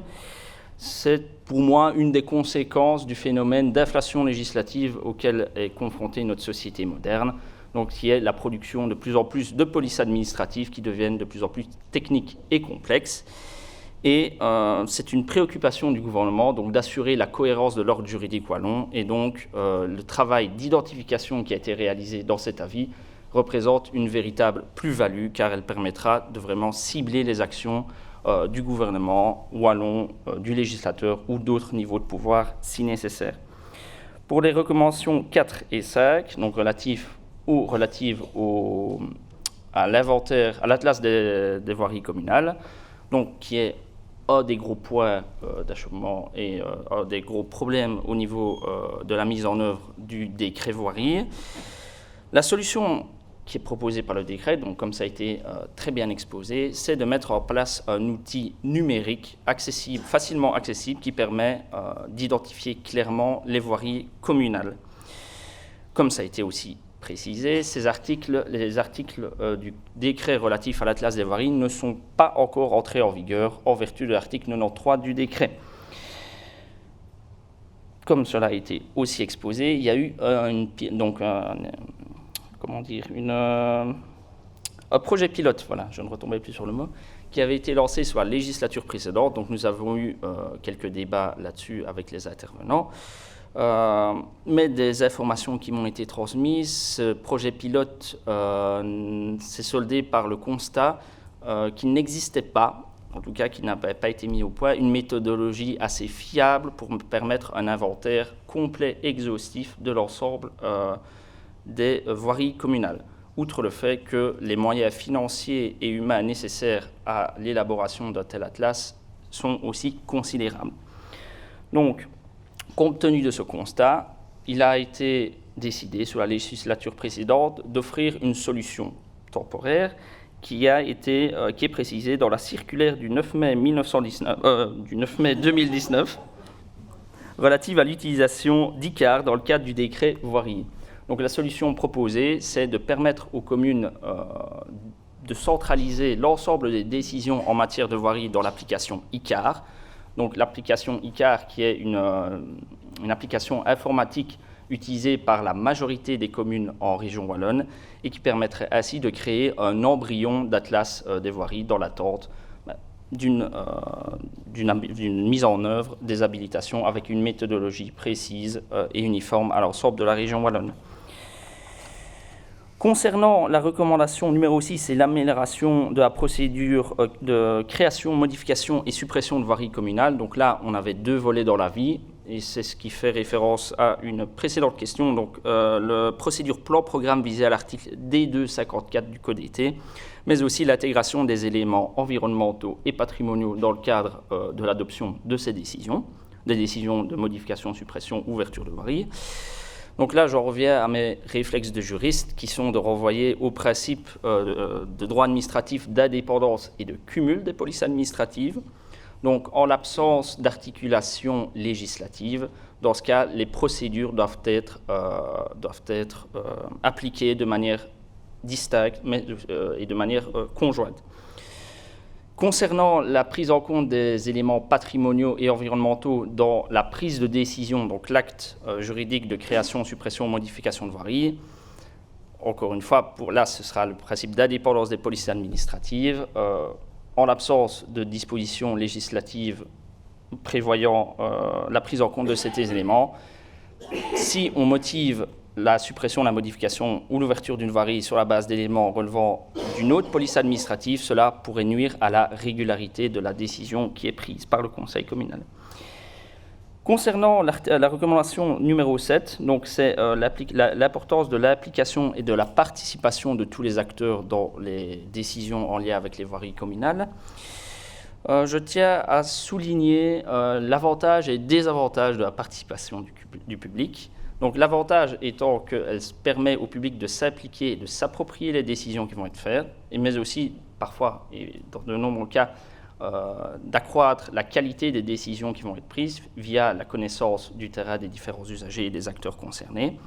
c'est pour moi une des conséquences du phénomène d'inflation législative auquel est confrontée notre société moderne, donc qui est la production de plus en plus de polices administratives qui deviennent de plus en plus techniques et complexes. Et c'est une préoccupation du gouvernement donc d'assurer la cohérence de l'ordre juridique wallon. Et donc le travail d'identification qui a été réalisé dans cet avis représente une véritable plus-value car elle permettra de vraiment cibler les actions du gouvernement wallon, du législateur ou d'autres niveaux de pouvoir si nécessaire. Pour les recommandations 4 et 5, donc relatives à l'inventaire, à l'Atlas des voiries communales, donc qui est un des gros points d'achoppement et un des gros problèmes au niveau de la mise en œuvre du décret voirie. La solution qui est proposée par le décret, donc comme ça a été très bien exposé, c'est de mettre en place un outil numérique accessible, facilement accessible, qui permet d'identifier clairement les voiries communales. Comme ça a été aussi précisé, les articles du décret relatif à l'Atlas des voiries ne sont pas encore entrés en vigueur en vertu de l'article 93 du décret. Comme cela a été aussi exposé, il y a eu un projet pilote, voilà, je ne retombais plus sur le mot, qui avait été lancé sur la législature précédente. Donc nous avons eu quelques débats là-dessus avec les intervenants. Mais des informations qui m'ont été transmises, ce projet pilote s'est soldé par le constat qu'il n'existait pas, en tout cas qu'il n'avait pas été mis au point, une méthodologie assez fiable pour me permettre un inventaire complet, exhaustif de l'ensemble des voiries communales. Outre le fait que les moyens financiers et humains nécessaires à l'élaboration d'un tel atlas sont aussi considérables. Donc, compte tenu de ce constat, il a été décidé sous la législature précédente d'offrir une solution temporaire qui est précisée dans la circulaire du 9 mai 2019 relative à l'utilisation d'ICAR dans le cadre du décret voirie. Donc la solution proposée, c'est de permettre aux communes de centraliser l'ensemble des décisions en matière de voirie dans l'application ICAR. Donc l'application ICAR qui est une application informatique utilisée par la majorité des communes en région wallonne et qui permettrait ainsi de créer un embryon d'atlas des voiries dans l'attente d'une mise en œuvre des habilitations avec une méthodologie précise et uniforme à l'ensemble de la région wallonne. Concernant la recommandation numéro 6, c'est l'amélioration de la procédure de création, modification et suppression de voiries communales. Donc là, on avait 2 volets dans l'avis, et c'est ce qui fait référence à une précédente question. Donc, la procédure plan-programme visée à l'article D254 du Code été, mais aussi l'intégration des éléments environnementaux et patrimoniaux dans le cadre de l'adoption de ces décisions, des décisions de modification, suppression, ouverture de voirie. Donc là, j'en reviens à mes réflexes de juriste qui sont de renvoyer au principe de droit administratif d'indépendance et de cumul des polices administratives. Donc, en l'absence d'articulation législative, dans ce cas, les procédures doivent être appliquées de manière distincte et de manière conjointe. Concernant la prise en compte des éléments patrimoniaux et environnementaux dans la prise de décision, donc l'acte juridique de création, suppression, modification de voirie, encore une fois, là, ce sera le principe d'indépendance des polices administratives. En l'absence de dispositions législatives prévoyant la prise en compte de ces éléments, si on motive la suppression, la modification ou l'ouverture d'une voirie sur la base d'éléments relevant d'une autre police administrative, cela pourrait nuire à la régularité de la décision qui est prise par le conseil communal. Concernant la recommandation numéro 7, donc c'est l'importance de l'application et de la participation de tous les acteurs dans les décisions en lien avec les voiries communales. Je tiens à souligner l'avantage et désavantage de la participation du public. Donc l'avantage étant qu'elle permet au public de s'impliquer et de s'approprier les décisions qui vont être faites, mais aussi parfois, et dans de nombreux cas, d'accroître la qualité des décisions qui vont être prises via la connaissance du terrain des différents usagers et des acteurs concernés.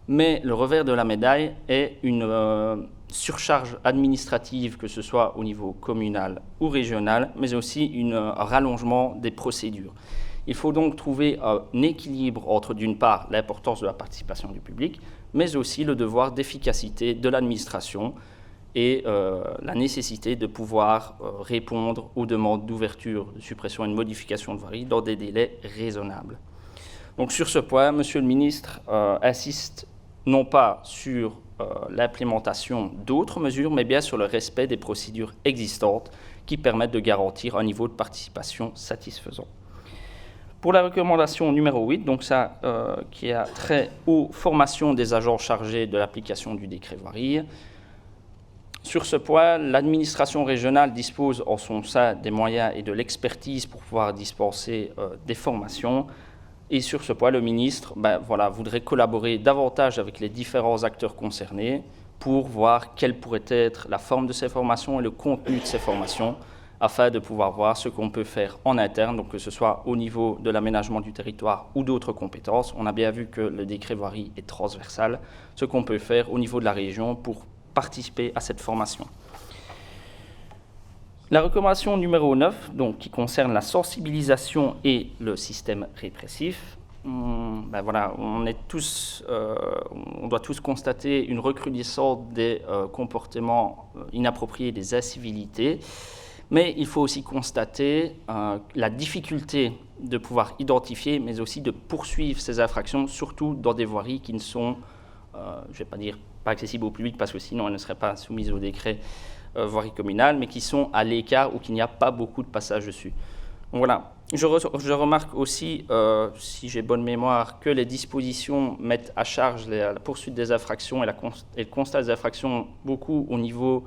Mais le revers de la médaille est une surcharge administrative, que ce soit au niveau communal ou régional, mais aussi un rallongement des procédures. Il faut donc trouver un équilibre entre, d'une part, l'importance de la participation du public, mais aussi le devoir d'efficacité de l'administration et la nécessité de pouvoir répondre aux demandes d'ouverture, de suppression et de modification de voirie dans des délais raisonnables. Donc sur ce point, Monsieur le ministre insiste non pas sur l'implémentation d'autres mesures, mais bien sur le respect des procédures existantes qui permettent de garantir un niveau de participation satisfaisant. Pour la recommandation numéro 8, donc ça qui a trait aux formations des agents chargés de l'application du décret voirie, sur ce point, l'administration régionale dispose en son sein des moyens et de l'expertise pour pouvoir dispenser des formations. Et sur ce point, le ministre voudrait collaborer davantage avec les différents acteurs concernés pour voir quelle pourrait être la forme de ces formations et le contenu de ces formations, afin de pouvoir voir ce qu'on peut faire en interne, donc que ce soit au niveau de l'aménagement du territoire ou d'autres compétences. On a bien vu que le décret voirie est transversal, ce qu'on peut faire au niveau de la région pour participer à cette formation. La recommandation numéro 9, donc, qui concerne la sensibilisation et le système répressif, on doit tous constater une recrudescence des comportements inappropriés, des incivilités, mais il faut aussi constater la difficulté de pouvoir identifier, mais aussi de poursuivre ces infractions, surtout dans des voiries qui ne sont, je ne vais pas dire pas accessibles au public, parce que sinon elles ne seraient pas soumises au décret voirie communale, mais qui sont à l'écart ou qu'il n'y a pas beaucoup de passages dessus. Donc voilà. Je remarque aussi, si j'ai bonne mémoire, que les dispositions mettent à charge la poursuite des infractions et le constat des infractions beaucoup au niveau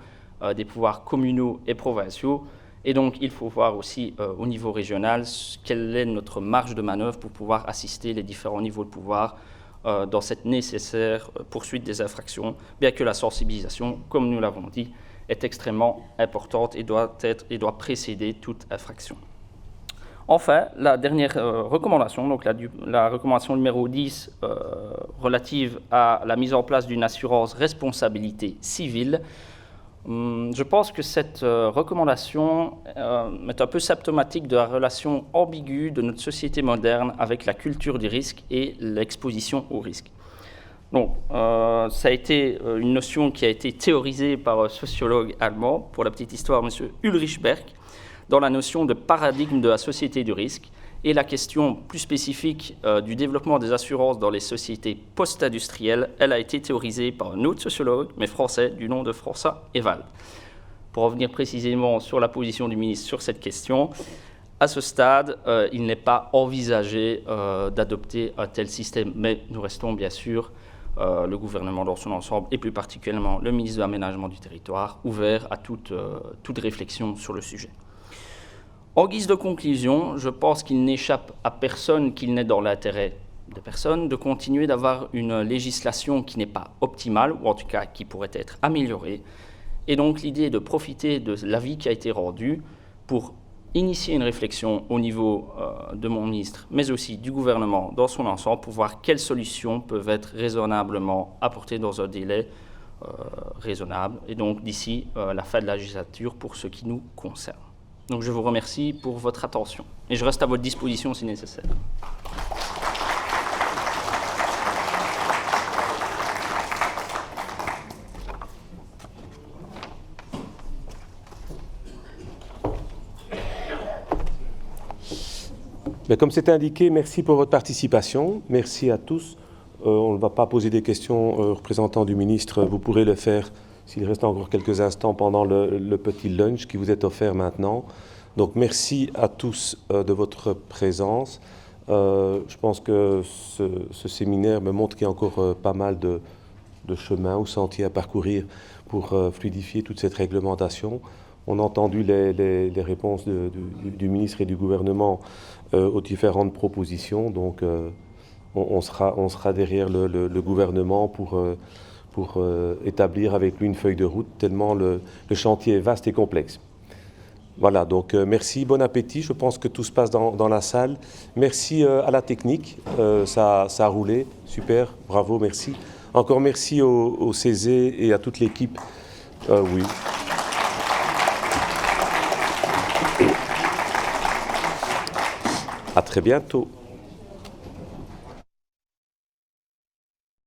des pouvoirs communaux et provinciaux. Et donc, il faut voir aussi au niveau régional quelle est notre marge de manœuvre pour pouvoir assister les différents niveaux de pouvoir dans cette nécessaire poursuite des infractions, bien que la sensibilisation, comme nous l'avons dit, est extrêmement importante et doit précéder toute infraction. Enfin, la dernière recommandation, donc la recommandation numéro 10 relative à la mise en place d'une assurance responsabilité civile. Je pense que cette recommandation est un peu symptomatique de la relation ambiguë de notre société moderne avec la culture du risque et l'exposition au risque. Donc, ça a été une notion qui a été théorisée par un sociologue allemand, pour la petite histoire, M. Ulrich Berg, dans la notion de paradigme de la société du risque. Et la question plus spécifique du développement des assurances dans les sociétés post-industrielles, elle a été théorisée par un autre sociologue, mais français, du nom de François Ewald. Pour revenir précisément sur la position du ministre sur cette question, à ce stade, il n'est pas envisagé d'adopter un tel système, mais nous restons bien sûr, le gouvernement dans son ensemble, et plus particulièrement le ministre de l'Aménagement du Territoire, ouvert à toute réflexion sur le sujet. En guise de conclusion, je pense qu'il n'échappe à personne qu'il n'est dans l'intérêt de personne de continuer d'avoir une législation qui n'est pas optimale, ou en tout cas qui pourrait être améliorée. Et donc l'idée est de profiter de l'avis qui a été rendu pour initier une réflexion au niveau de mon ministre, mais aussi du gouvernement dans son ensemble, pour voir quelles solutions peuvent être raisonnablement apportées dans un délai raisonnable, et donc d'ici la fin de la législature pour ce qui nous concerne. Donc je vous remercie pour votre attention, et je reste à votre disposition si nécessaire. Mais comme c'est indiqué, merci pour votre participation. Merci à tous. On ne va pas poser des questions aux représentants du ministre. Vous pourrez le faire s'il reste encore quelques instants pendant le petit lunch qui vous est offert maintenant. Donc merci à tous de votre présence. Je pense que ce séminaire me montre qu'il y a encore pas mal de chemins ou sentiers à parcourir pour fluidifier toute cette réglementation. On a entendu les réponses du ministre et du gouvernement aux différentes propositions. Donc on sera derrière le gouvernement pour établir avec lui une feuille de route, tellement le chantier est vaste et complexe. Voilà, donc merci, bon appétit. Je pense que tout se passe dans la salle. Merci à la technique, ça a roulé, super, bravo, merci. Encore merci au CESE et à toute l'équipe. Oui. À très bientôt.